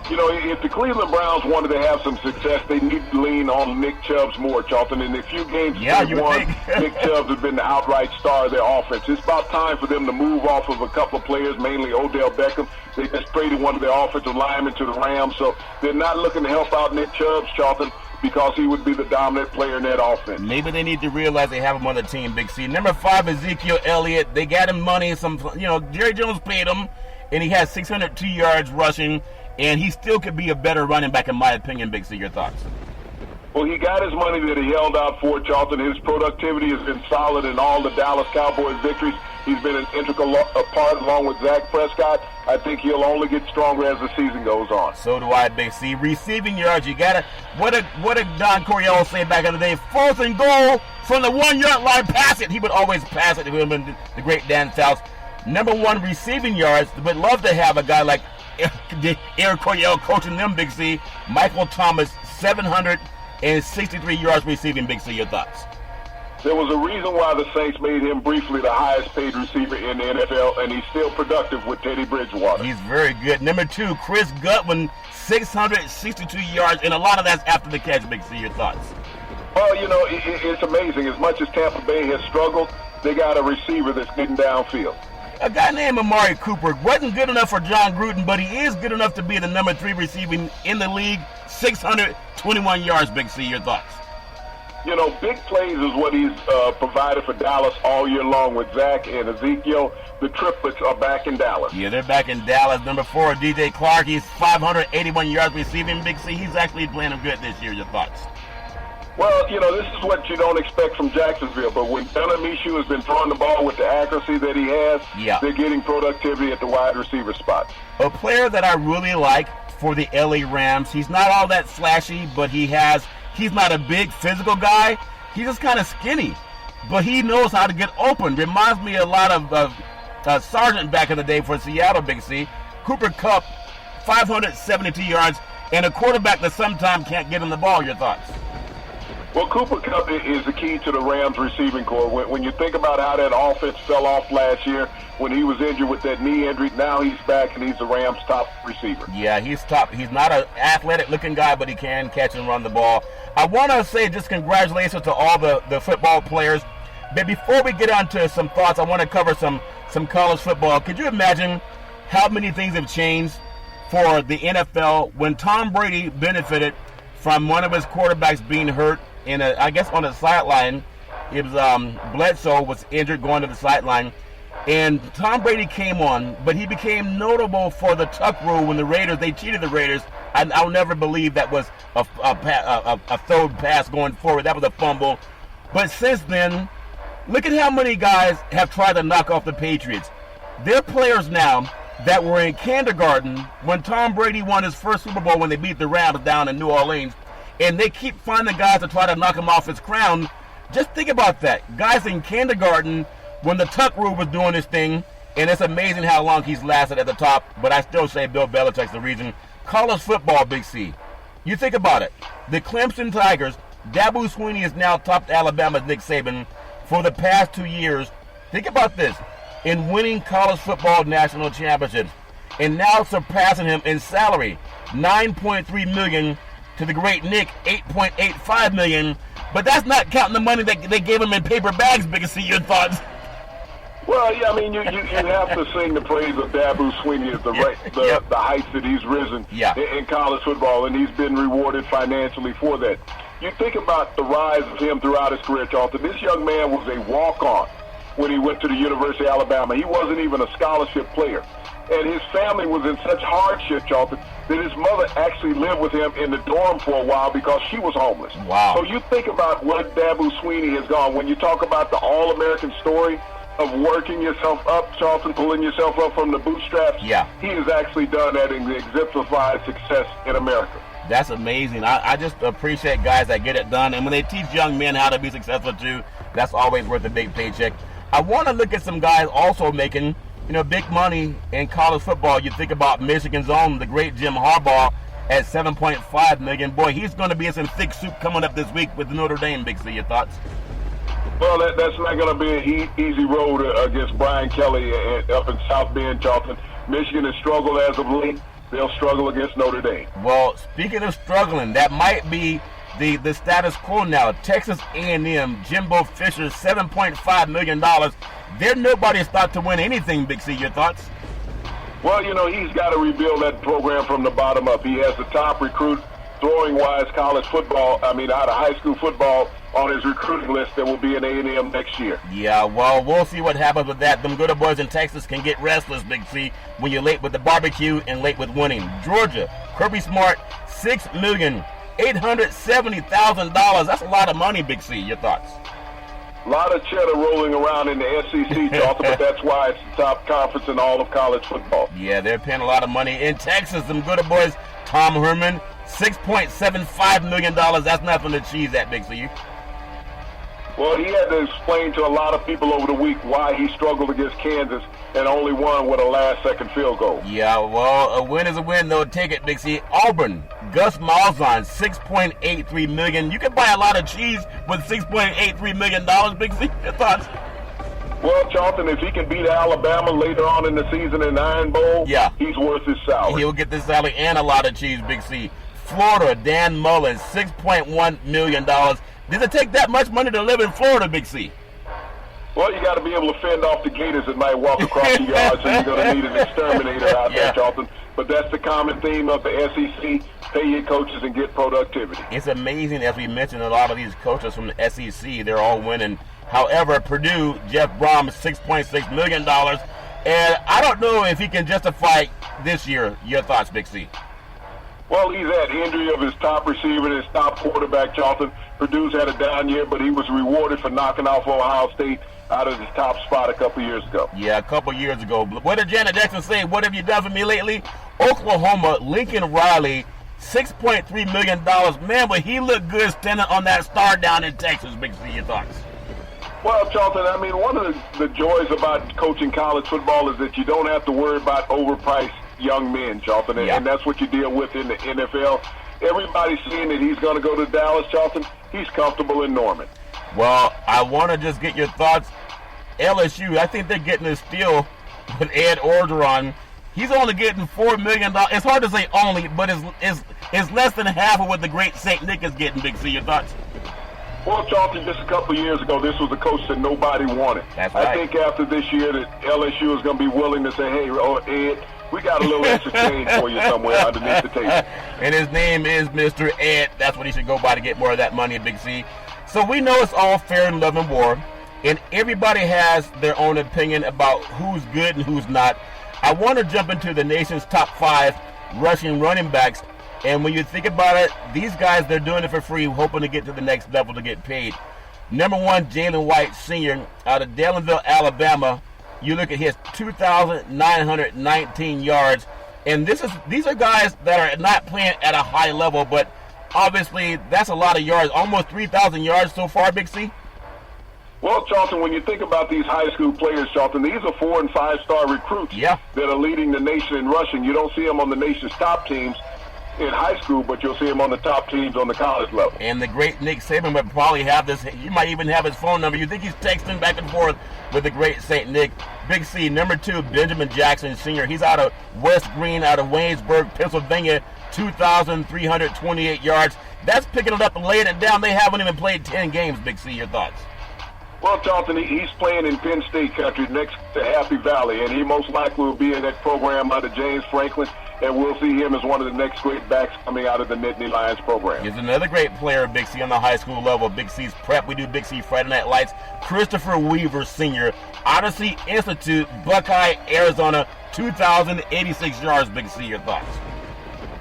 You know, if the Cleveland Browns wanted to have some success, they need to lean on Nick Chubb's more, Charlton. In the few games they've won, Nick Chubb has been the outright star of their offense. It's about time for them to move off of a couple of players, mainly Odell Beckham. They just traded one of their offensive linemen to the Rams, so they're not looking to help out Nick Chubb, Charlton, because he would be the dominant player in that offense. Maybe they need to realize they have him on the team, Big C. Number 5, Ezekiel Elliott. They got him money. Jerry Jones paid him, and he has 602 yards rushing. And he still could be a better running back, in my opinion, Big C. Your thoughts? Well, he got his money that he held out for, Charlton. His productivity has been solid in all the Dallas Cowboys victories. He's been an integral part along with Dak Prescott. I think he'll only get stronger as the season goes on. So do I, Big C. Receiving yards, you got to, what did Don Coryell say back in the day? 4th and goal from the 1-yard line, pass it. He would always pass it. It would have been the great Dan Fouts. Number 1 receiving yards, but love to have a guy like Eric Coryell coaching them, Big C. Michael Thomas, 763 yards receiving, Big C. Your thoughts? There was a reason why the Saints made him briefly the highest paid receiver in the NFL, and he's still productive with Teddy Bridgewater. He's very good. Number 2, Chris Godwin, 662 yards, and a lot of that's after the catch, Big C. Your thoughts? Well, you know, it's amazing. As much as Tampa Bay has struggled, they got a receiver that's getting downfield. A guy named Amari Cooper wasn't good enough for John Gruden, but he is good enough to be the number 3 receiving in the league. 621 yards, Big C. Your thoughts? You know, big plays is what he's provided for Dallas all year long with Zach and Ezekiel. The triplets are back in Dallas. Yeah, they're back in Dallas. Number 4, DJ Clark. He's 581 yards receiving, Big C. He's actually playing him good this year. Your thoughts? Well, you know, this is what you don't expect from Jacksonville, but when Gunnar Minshew has been throwing the ball with the accuracy that he has, they're getting productivity at the wide receiver spot. A player that I really like for the LA Rams, he's not all that flashy, but he's not a big physical guy. He's just kind of skinny, but he knows how to get open. Reminds me a lot of Sargent back in the day for Seattle, Big C. Cooper Kupp, 572 yards, and a quarterback that sometimes can't get him the ball. Your thoughts? Well, Cooper Kupp is the key to the Rams receiving corps. When you think about how that offense fell off last year when he was injured with that knee injury, now he's back and he's the Rams' top receiver. Yeah, he's top. He's not an athletic-looking guy, but he can catch and run the ball. I want to say just congratulations to all the football players. But before we get on to some thoughts, I want to cover some college football. Could you imagine how many things have changed for the NFL when Tom Brady benefited from one of his quarterbacks being hurt I guess on the sideline? It was Bledsoe was injured going to the sideline, and Tom Brady came on, but he became notable for the tuck rule when they cheated the Raiders. I'll never believe that was a throw pass going forward. That was a fumble. But since then, look at how many guys have tried to knock off the Patriots. They're players now that were in kindergarten when Tom Brady won his first Super Bowl when they beat the Rams down in New Orleans. And they keep finding guys to try to knock him off his crown. Just think about that. Guys in kindergarten when the tuck rule was doing his thing, and it's amazing how long he's lasted at the top, but I still say Bill Belichick's the reason. College football, Big C. You think about it. The Clemson Tigers, Dabo Swinney is now topped Alabama's Nick Saban for the past 2 years. Think about this. In winning college football national championships, and now surpassing him in salary. $9.3 million. To the great Nick, $8.85 million. But that's not counting the money that they gave him in paper bags, Big C. Your thoughts? Well, yeah, I mean, you have to sing the praise of Dabo Swinney at the heights that he's risen in college football, and he's been rewarded financially for that. You think about the rise of him throughout his career, Charlton. This young man was a walk-on when he went to the University of Alabama. He wasn't even a scholarship player. And his family was in such hardship, Charlton, that his mother actually lived with him in the dorm for a while because she was homeless. Wow. So you think about what Dabo Swinney has gone. When you talk about the all-American story of working yourself up, Charlton, pulling yourself up from the bootstraps, he has actually done that and exemplified success in America. That's amazing. I just appreciate guys that get it done. And when they teach young men how to be successful too, that's always worth a big paycheck. I want to look at some guys also making big money in college football. You think about Michigan's own, the great Jim Harbaugh, at $7.5 million. Boy, he's going to be in some thick soup coming up this week with Notre Dame. Big C, your thoughts? Well, that's not going to be an easy road against Brian Kelly up in South Bend, Charlton. Michigan has struggled as of late. They'll struggle against Notre Dame. Well, speaking of struggling, that might be the status quo now. Texas A&M, Jimbo Fisher, $7.5 million. They're nobody's thought to win anything, Big C. Your thoughts? Well, he's got to rebuild that program from the bottom up. He has the top recruit, throwing-wise, out of high school football on his recruiting list that will be in A&M next year. Yeah, well, we'll see what happens with that. Them good boys in Texas can get restless, Big C, when you're late with the barbecue and late with winning. Georgia, Kirby Smart, $6,870,000. That's a lot of money, Big C. Your thoughts? A lot of cheddar rolling around in the SEC, Charlton, but that's why it's the top conference in all of college football. Yeah, they're paying a lot of money. In Texas, them good boys, Tom Herman, $6.75 million. That's nothing to cheese at, Big C. Well, he had to explain to a lot of people over the week why he struggled against Kansas and only won with a last-second field goal. Yeah, well, a win is a win, though. Take it, Big C. Auburn, Gus Malzahn, $6.83 million. You can buy a lot of cheese with $6.83 million, Big C. Your thoughts? Well, Charlton, if he can beat Alabama later on in the season in the Iron Bowl, he's worth his salary. He'll get the salary and a lot of cheese, Big C. Florida, Dan Mullen, $6.1 million. Does it take that much money to live in Florida, Big C? Well, you got to be able to fend off the gators that might walk across the yard, so you're going to need an exterminator out there, Charlton. But that's the common theme of the SEC. Pay your coaches and get productivity. It's amazing, as we mentioned, a lot of these coaches from the SEC, they're all winning. However, Purdue, Jeff Brom, $6.6 million. And I don't know if he can justify this year. Your thoughts, Big C? Well, he's had injury of his top receiver and his top quarterback, Charlton. Purdue's had a down year, but he was rewarded for knocking off Ohio State out of his top spot a couple years ago. Yeah, a couple years ago. What did Janet Jackson say? What have you done for me lately? Oklahoma, Lincoln Riley, $6.3 million. Man, but he looked good standing on that star down in Texas. Big C, your thoughts? Well, Charlton, I mean, one of the joys about coaching college football is that you don't have to worry about overpriced young men, Charlton, and that's what you deal with in the NFL. Everybody's seeing that he's going to go to Dallas, Charlton. He's comfortable in Norman. Well, I want to just get your thoughts. LSU, I think they're getting a steal with Ed Orgeron. He's only getting $4 million. It's hard to say only, but it's less than half of what the great St. Nick is getting, Big C. Your thoughts? Well, Charlton, just a couple of years ago, this was a coach that nobody wanted. That's right. I think after this year that LSU is going to be willing to say, hey, Ed, we got a little extra change for you somewhere underneath the table. And his name is Mr. Ed. That's what he should go by to get more of that money at Big C. So we know it's all fair in love and war, and everybody has their own opinion about who's good and who's not. I want to jump into the nation's top 5 rushing running backs. And when you think about it, these guys, they're doing it for free, hoping to get to the next level to get paid. Number 1, Jalen White Sr. out of Dallenville, Alabama. You look at his 2,919 yards. And these are guys that are not playing at a high level, but obviously that's a lot of yards, almost 3,000 yards so far, Big C. Well, Charlton, when you think about these high school players, Charlton, these are 4- and 5-star recruits that are leading the nation in rushing. You don't see them on the nation's top teams. in high school, but you'll see him on the top teams on the college level. And the great Nick Saban would probably have this. He might even have his phone number. You think he's texting back and forth with the great St. Nick. Big C, number 2, Benjamin Jackson Sr. He's out of West Green, out of Waynesburg, Pennsylvania, 2,328 yards. That's picking it up and laying it down. They haven't even played 10 games, Big C. Your thoughts? Well, Charlton, he's playing in Penn State country next to Happy Valley, and he most likely will be in that program under James Franklin, and we'll see him as one of the next great backs coming out of the Nittany Lions program. He's another great player, Big C, on the high school level. Big C's prep. We do Big C Friday Night Lights. Christopher Weaver Sr., Odyssey Institute, Buckeye, Arizona, 2,086 yards, Big C. Your thoughts?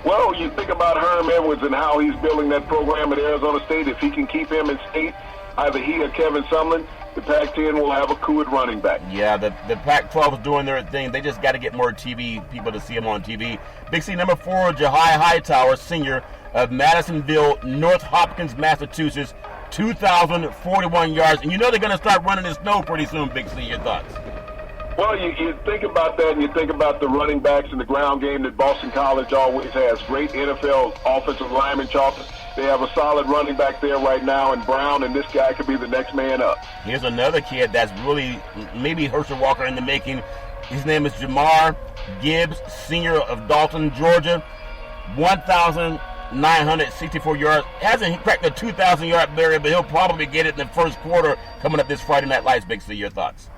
Well, you think about Herm Edwards and how he's building that program at Arizona State. If he can keep him in state, either he or Kevin Sumlin, the Pac-10 will have a coup at running back. Yeah, the Pac-12 is doing their thing. They just got to get more TV people to see them on TV. Big C, number 4, Jahai Hightower, senior of Madisonville, North Hopkins, Massachusetts, 2,041 yards. And you know they're going to start running in snow pretty soon, Big C. Your thoughts? Well, you think about that, and you think about the running backs in the ground game that Boston College always has. Great NFL offensive linemen, Charlton. They have a solid running back there right now in Brown, and this guy could be the next man up. Here's another kid that's really maybe Herschel Walker in the making. His name is Jamar Gibbs, senior of Dalton, Georgia, 1,964 yards. Hasn't cracked the 2,000-yard barrier, but he'll probably get it in the first quarter coming up this Friday Night Lights. Big C, your thoughts?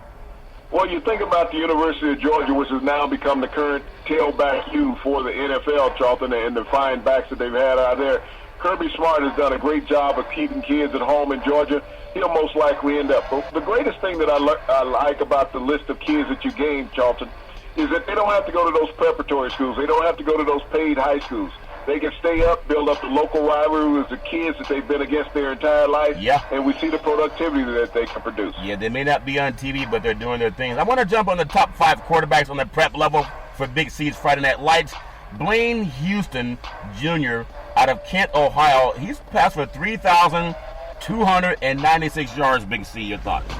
Well, you think about the University of Georgia, which has now become the current tailback U for the NFL, Charlton, and the fine backs that they've had out there. Kirby Smart has done a great job of keeping kids at home in Georgia. He'll most likely end up. But the greatest thing that I like about the list of kids that you gained, Charlton, is that they don't have to go to those preparatory schools. They don't have to go to those paid high schools. They can stay up, build up the local rivalry with the kids that they've been against their entire life, and we see the productivity that they can produce. Yeah, they may not be on TV, but they're doing their things. I want to jump on the top 5 quarterbacks on the prep level for Big C's Friday Night Lights. Blaine Houston Jr. out of Kent, Ohio. He's passed for 3,296 yards, Big C. Your thoughts?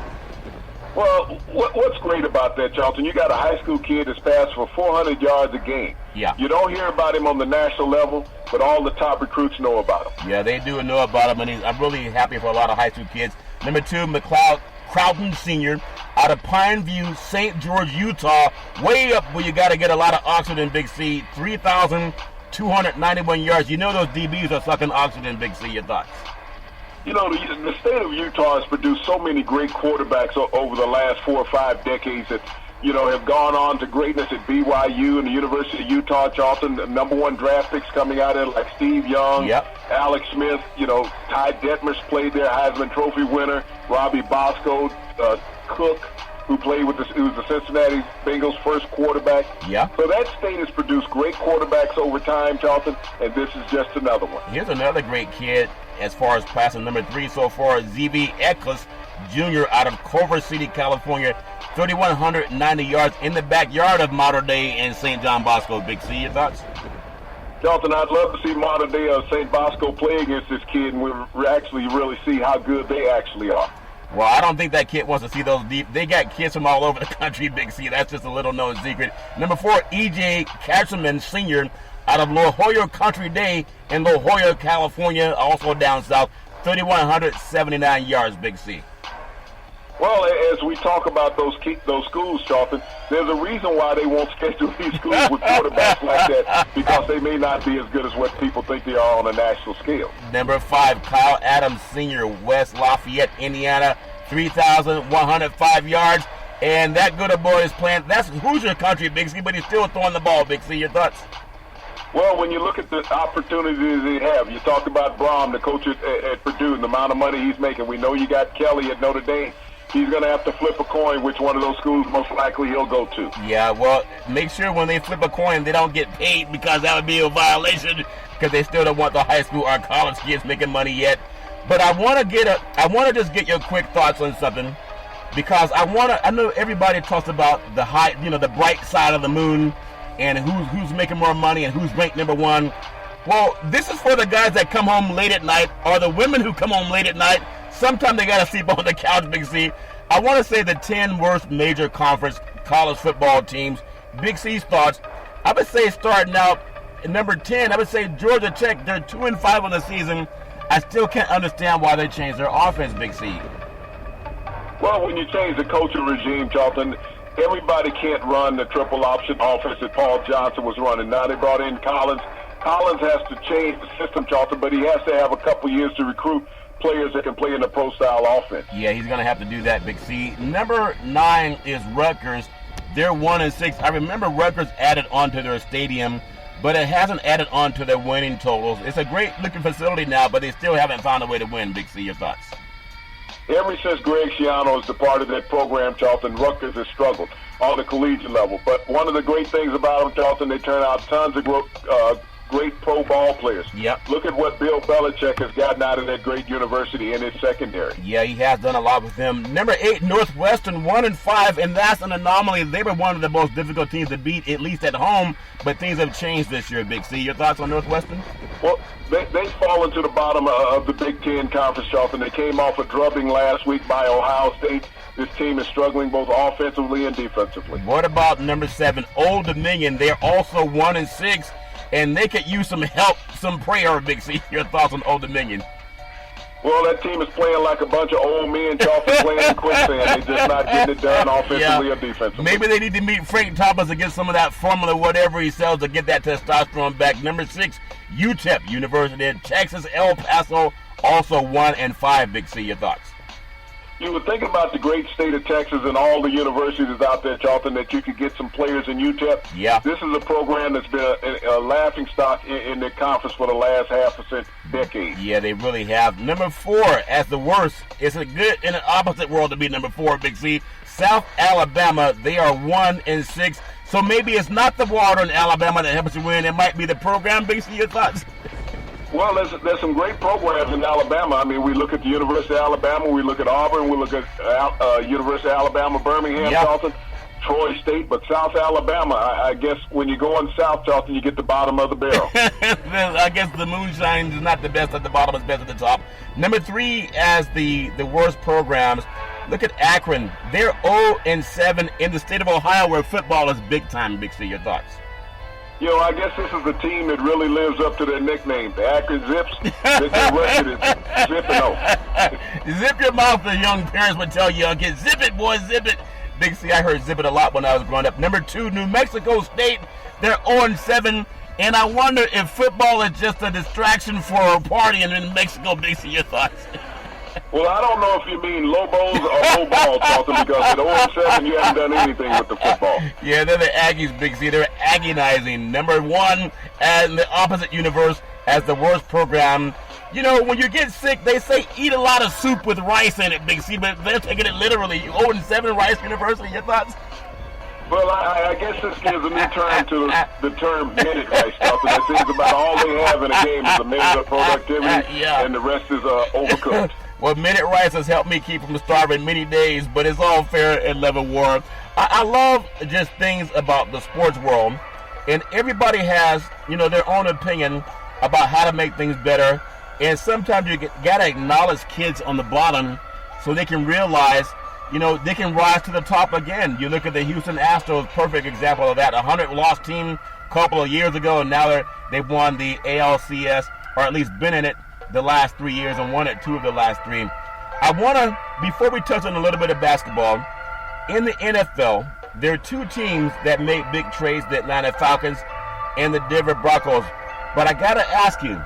Well, what's great about that, Charlton? You got a high school kid that's passed for 400 yards a game. Yeah. You don't hear about him on the national level, but all the top recruits know about him. Yeah, they do know about him, and I'm really happy for a lot of high school kids. Number 2, McLeod Crowton Sr. out of Pineview, St. George, Utah. Way up where you got to get a lot of oxygen, Big C. 3,291 yards. You know those DBs are sucking oxygen, Big C. Your thoughts? You know, the state of Utah has produced so many great quarterbacks over the last 4 or 5 decades that, you know, have gone on to greatness at BYU and the University of Utah, Charlton. The number 1 draft picks coming out of it, like Steve Young, Alex Smith, you know, Ty Detmers played there, Heisman Trophy winner, Robbie Bosco, Cook, who played with who was the Cincinnati Bengals' first quarterback. Yeah. So that state has produced great quarterbacks over time, Charlton, and this is just another one. Here's another great kid as far as passing. Number 3 so far, Z.B. Eckles Jr. out of Culver City, California, 3,190 yards in the backyard of Mater Dei and St. John Bosco. Big C, your thoughts? Charlton, I'd love to see Mater Dei of St. Bosco play against this kid, and we actually really see how good they actually are. Well, I don't think that kid wants to see those deep. They got kids from all over the country, Big C. That's just a little-known secret. Number 4, E.J. Cashman Sr. out of La Jolla Country Day in La Jolla, California, also down south, 3,179 yards, Big C. Well, as we talk about those schools, Charlton, there's a reason why they won't schedule these schools with quarterbacks like that, because they may not be as good as what people think they are on a national scale. Number 5, Kyle Adams Sr., West Lafayette, Indiana, 3,105 yards. And that good boy is playing. That's Hoosier country, Big C, but he's still throwing the ball, Big C. Your thoughts? Well, when you look at the opportunities they have, you talked about Braum, the coach at Purdue, and the amount of money he's making. We know you got Kelly at Notre Dame. He's going to have to flip a coin which one of those schools most likely he'll go to. Yeah, well, make sure when they flip a coin they don't get paid, because that would be a violation, because they still don't want the high school or college kids making money yet. But I want to just get your quick thoughts on something, because I know everybody talks about the bright side of the moon and who's making more money and who's ranked number 1. Well, this is for the guys that come home late at night, or the women who come home late at night. Sometimes they got to sleep on the couch, Big C. I want to say the 10 worst major conference college football teams. Big C's thoughts. I would say starting out, number 10, I would say Georgia Tech. They're 2-5 on the season. I still can't understand why they changed their offense, Big C. Well, when you change the coaching regime, Charlton, everybody can't run the triple option offense that Paul Johnson was running. Now they brought in Collins. Collins has to change the system, Charlton, but he has to have a couple years to recruit players that can play in the pro-style offense. Yeah, he's going to have to do that, Big C. Number 9 is Rutgers. They're 1-6. I remember Rutgers added on to their stadium, but it hasn't added on to their winning totals. It's a great-looking facility now, but they still haven't found a way to win, Big C. Your thoughts? Ever since Greg Schiano is the part of that program, Charlton, Rutgers has struggled on the collegiate level. But one of the great things about them, Charlton, they turn out tons of great pro ball players. Yep. Look at what Bill Belichick has gotten out of that great university in his secondary. Yeah, he has done a lot with them. Number 8, Northwestern, 1-5, and that's an anomaly. They were one of the most difficult teams to beat, at least at home, but things have changed this year, Big C. Your thoughts on Northwestern? Well, they've fallen to the bottom of the Big Ten Conference, Charlton. They came off a drubbing last week by Ohio State. This team is struggling both offensively and defensively. What about number 7, Old Dominion? They're also 1-6. And they could use some help, some prayer, Big C. Your thoughts on Old Dominion? Well, that team is playing like a bunch of old men, Charlton, playing in quicksand. They're just not getting it done offensively or defensively. Maybe they need to meet Frank Thomas and get some of that formula, whatever he sells, to get that testosterone back. Number 6, UTEP, University of Texas, El Paso, also 1-5, Big C. Your thoughts? You would think about the great state of Texas and all the universities out there, Charlton, that you could get some players in UTEP. Yeah. This is a program that's been a laughing stock in the conference for the last half a decade. Yeah, they really have. Number 4, as the worst, it's a good in an opposite world to be number 4, Big C. South Alabama, they are 1-6. So maybe it's not the water in Alabama that helps you win. It might be the program, Big C. Your thoughts? Well, there's some great programs in Alabama. I mean, we look at the University of Alabama, we look at Auburn, we look at University of Alabama, Birmingham, Charlton, Troy State, but South Alabama, I guess when you go in South, Charlton, you get the bottom of the barrel. I guess the moonshine is not the best at the bottom, it's best at the top. Number 3, as the worst programs, look at Akron. They're 0-7 in the state of Ohio, where football is big time. Big C, your thoughts? You know, I guess this is the team that really lives up to their nickname, the Akron Zips. Their record is Zip-and-O. Zip your mouth, the young parents would tell young kids. Zip it, boys, zip it. Big C, I heard zip it a lot when I was growing up. Number 2, New Mexico State. They're 0-7. And I wonder if football is just a distraction for a party in Mexico. Big C, your thoughts? Well, I don't know if you mean Lobos or low balls, Charlton, because at 0-7 you haven't done anything with the football. Yeah, they're the Aggies, Big C. They're agonizing. Number 1, and the opposite universe as the worst program. You know, when you get sick, they say eat a lot of soup with rice in it, Big C, but they're taking it literally. 0-7 Rice University, your thoughts? Well, I guess this gives a new term to the term minute rice, Charlton. It seems about all they have in a game is a minute of productivity, and the rest is overcooked. Well, minute rice has helped me keep from starving many days, but it's all fair and level war. I love just things about the sports world, and everybody has, you know, their own opinion about how to make things better, and sometimes you got to acknowledge kids on the bottom so they can realize, you know, they can rise to the top again. You look at the Houston Astros, perfect example of that. 100-loss team a couple of years ago, and now they've won the ALCS, or at least been in it the last 3 years and won it 2 of the last 3. I want to, before we touch on a little bit of basketball, in the NFL, there are 2 teams that made big trades, the Atlanta Falcons and the Denver Broncos. But I got to ask you,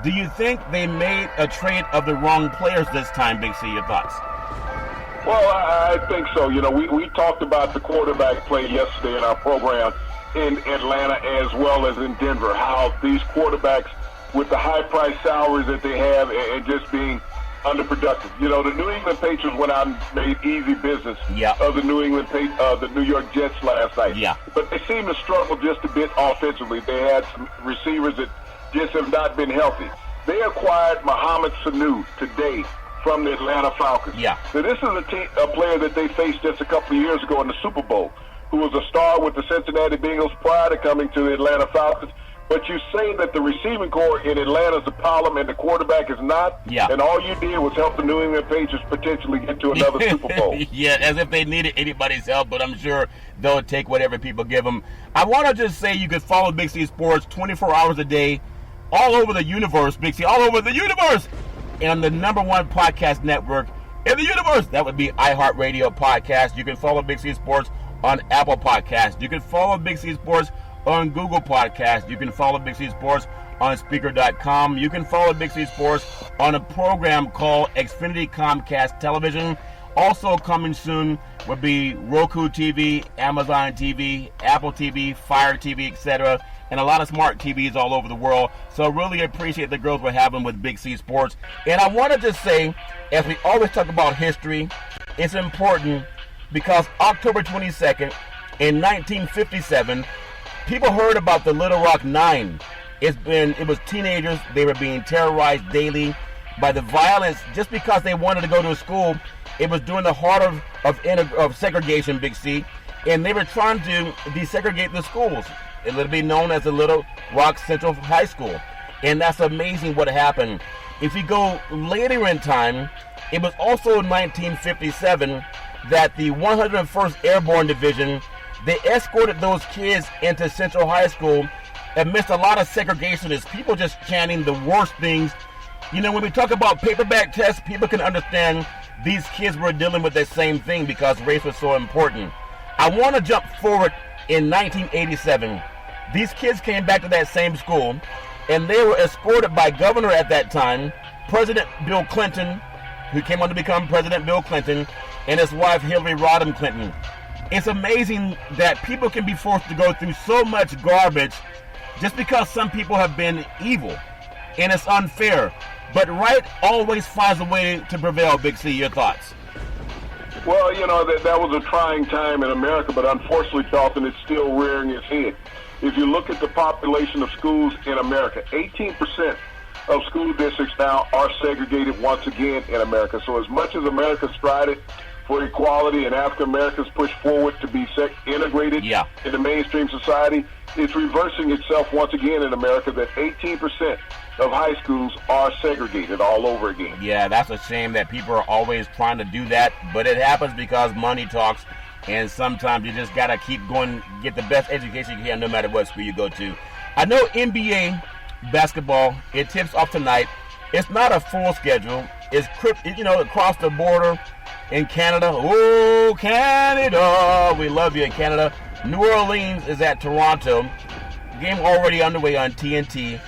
do you think they made a trade of the wrong players this time, Big C? Your thoughts? Well, I think so. You know, we talked about the quarterback play yesterday in our program in Atlanta as well as in Denver, how these quarterbacks with the high-priced salaries that they have and just being underproductive. You know, the New England Patriots went out and made easy business of the the New York Jets last night. Yeah. But they seem to struggle just a bit offensively. They had some receivers that just have not been healthy. They acquired Mohamed Sanu today from the Atlanta Falcons. Yeah. So this is a player that they faced just a couple of years ago in the Super Bowl, who was a star with the Cincinnati Bengals prior to coming to the Atlanta Falcons. but you say that the receiving core in Atlanta is a problem and the quarterback is not, and all you did was help the New England Patriots potentially get to another Super Bowl. Yeah, as if they needed anybody's help, but I'm sure they'll take whatever people give them. I want to just say you can follow Big C Sports 24 hours a day, all over the universe, Big C, all over the universe, and the #1 podcast network in the universe. That would be iHeartRadio Podcast. You can follow Big C Sports on Apple Podcasts. You can follow Big C Sports on Google Podcasts. You can follow Big C Sports on Speaker.com. You can follow Big C Sports on a program called Xfinity Comcast Television. Also coming soon would be Roku TV, Amazon TV, Apple TV, Fire TV, etc., and a lot of smart TVs all over the world. So really appreciate the growth we're having with Big C Sports. And I want to just say, as we always talk about history, it's important because October 22nd in 1957, people heard about the Little Rock Nine. It was teenagers. They were being terrorized daily by the violence just because they wanted to go to school. It was during the heart of segregation, Big C, and they were trying to desegregate the schools. It would be known as the Little Rock Central High School, and that's amazing what happened. If you go later in time, it was also in 1957 that the 101st Airborne Division, they escorted those kids into Central High School amidst a lot of segregationists, people just chanting the worst things. You know, when we talk about paperback tests, people can understand these kids were dealing with the same thing because race was so important. I want to jump forward in 1987. These kids came back to that same school, and they were escorted by governor at that time, President Bill Clinton, who came on to become President Bill Clinton, and his wife Hillary Rodham Clinton. It's amazing that people can be forced to go through so much garbage just because some people have been evil, and it's unfair. But right always finds a way to prevail, Big C. Your thoughts? Well, you know, that was a trying time in America, but unfortunately, Charlton, it's still rearing its head. If you look at the population of schools in America, 18% of school districts now are segregated once again in America. So as much as America strided for equality and African Americans pushed forward to be integrated into mainstream society, it's reversing itself once again in America that 18% of high schools are segregated all over again. Yeah, that's a shame that people are always trying to do that, but it happens because money talks, and sometimes you just got to keep going, get the best education you can no matter what school you go to. I know NBA basketball, it tips off tonight. It's not a full schedule. It's, you know, across the border in Canada. Oh, Canada, we love you in Canada. New Orleans is at Toronto. Game already underway on TNT.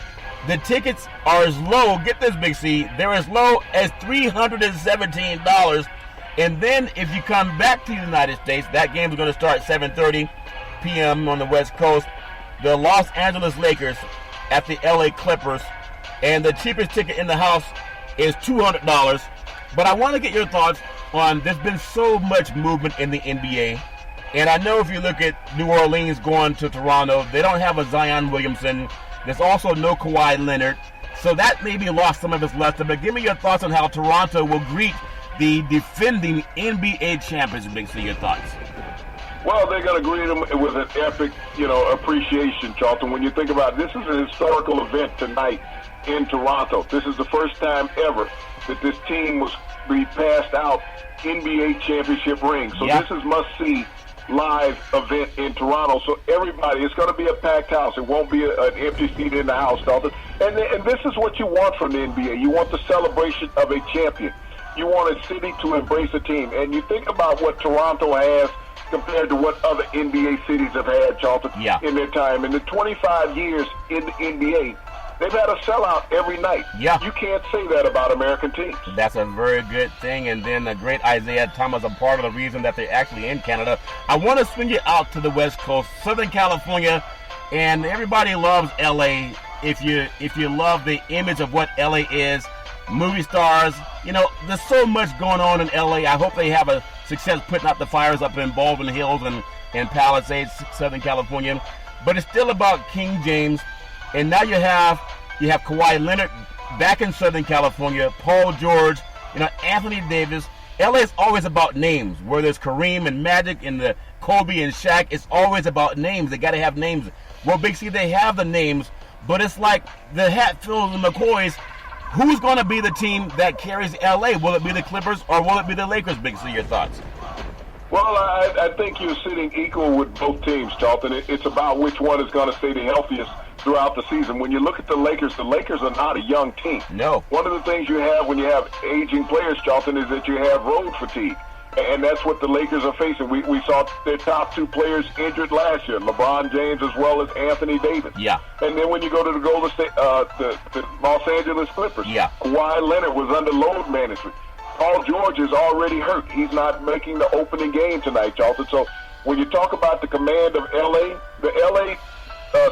The tickets are as low, get this, Big C, they're as low as $317. And then if you come back to the United States, that game is going to start at 7:30 p.m. on the West Coast. The Los Angeles Lakers at the LA Clippers. And the cheapest ticket in the house is $200. But I want to get your thoughts on, there's been so much movement in the NBA. And I know if you look at New Orleans going to Toronto, they don't have a Zion Williamson. There's also no Kawhi Leonard. So that maybe lost some of its luster. But give me your thoughts on how Toronto will greet the defending NBA champions. Big C, your thoughts? Well, they're going to greet them with an epic, appreciation, Charlton. When you think about it, this is a historical event tonight in Toronto. This is the first time ever that this team was be passed out NBA championship rings. So this is must-see live event in Toronto. So everybody, it's going to be a packed house. It won't be an empty seat in the house, Charlton. And this is what you want from the NBA. You want the celebration of a champion. You want a city to embrace a team. And you think about what Toronto has compared to what other NBA cities have had, Charlton, in their time. In the 25 years in the NBA, they've had a sellout every night. Yeah. You can't say that about American teams. That's a very good thing. And then the great Isaiah Thomas, a part of the reason that they're actually in Canada. I want to swing you out to the West Coast, Southern California, and everybody loves LA. If you love the image of what LA is, movie stars, there's so much going on in LA. I hope they have a success putting out the fires up in Baldwin Hills and Palisades, Southern California. But it's still about King James. And now you have Kawhi Leonard back in Southern California, Paul George, Anthony Davis. LA is always about names. Where there's Kareem and Magic and the Kobe and Shaq, it's always about names. They got to have names. Well, Big C, they have the names But it's like the Hatfields and McCoys. Who's going to be the team that carries L.A.? Will it be the Clippers or will it be the Lakers, Big C? Your thoughts? Well, I think you're sitting equal with both teams, Charlton. It's about which one is going to stay the healthiest throughout the season. When you look at the Lakers are not a young team. No. One of the things you have when you have aging players, Charlton, is that you have road fatigue. And that's what the Lakers are facing. We saw their top two players injured last year, LeBron James as well as Anthony Davis. Yeah. And then when you go to the Golden State, the Los Angeles Clippers, yeah. Kawhi Leonard was under load management. Paul George is already hurt. He's not making the opening game tonight, Charlton. So when you talk about the command of L.A., the L.A.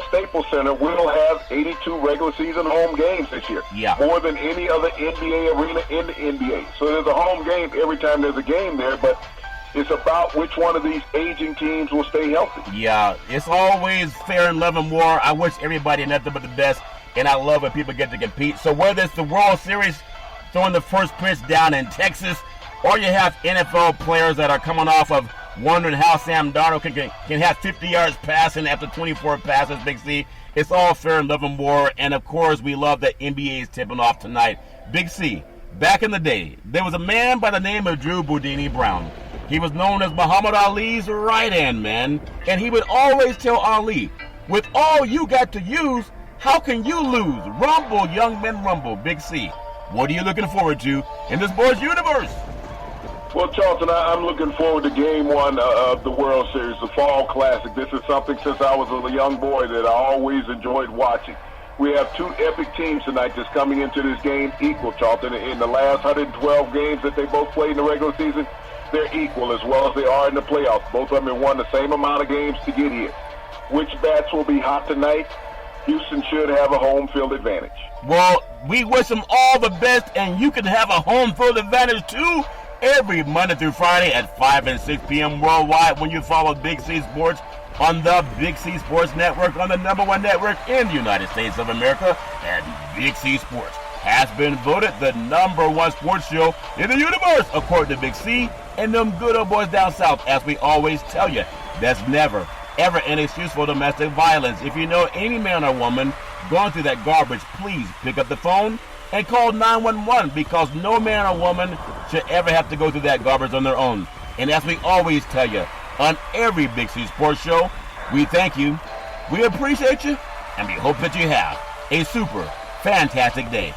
Staples Center will have 82 regular season home games this year. Yeah. More than any other NBA arena in the NBA. So there's a home game every time there's a game there, but it's about which one of these aging teams will stay healthy. Yeah, it's always fair and love and war. I wish everybody nothing but the best, and I love when people get to compete. So whether it's the World Series throwing the first pitch down in Texas, or you have NFL players that are coming off of wondering how Sam Darnold can have 50 yards passing after 24 passes, Big C. It's all fair and love and war. And, of course, we love that NBA is tipping off tonight. Big C, back in the day, there was a man by the name of Drew Boudini Brown. He was known as Muhammad Ali's right-hand man, and he would always tell Ali, with all you got to use, how can you lose? Rumble, young men, rumble. Big C, what are you looking forward to in this boys' universe? Well, Charlton, I'm looking forward to Game 1 of the World Series, the Fall Classic. This is something since I was a young boy that I always enjoyed watching. We have two epic teams tonight that's coming into this game equal, Charlton. In the last 112 games that they both played in the regular season, they're equal as well as they are in the playoffs. Both of them have won the same amount of games to get here. Which bats will be hot tonight? Houston should have a home field advantage. Well, we wish them all the best, and you can have a home field advantage too. Every Monday through Friday at 5 and 6 p.m. worldwide when you follow Big C Sports on the Big C Sports Network, on the #1 network in the United States of America. And Big C Sports has been voted the #1 sports show in the universe, according to Big C and them good old boys down south. As we always tell you, that's never, ever an excuse for domestic violence. If you know any man or woman going through that garbage, please pick up the phone and call 911, because no man or woman should ever have to go through that garbage on their own. And as we always tell you on every Big C Sports show, we thank you, we appreciate you, and we hope that you have a super fantastic day.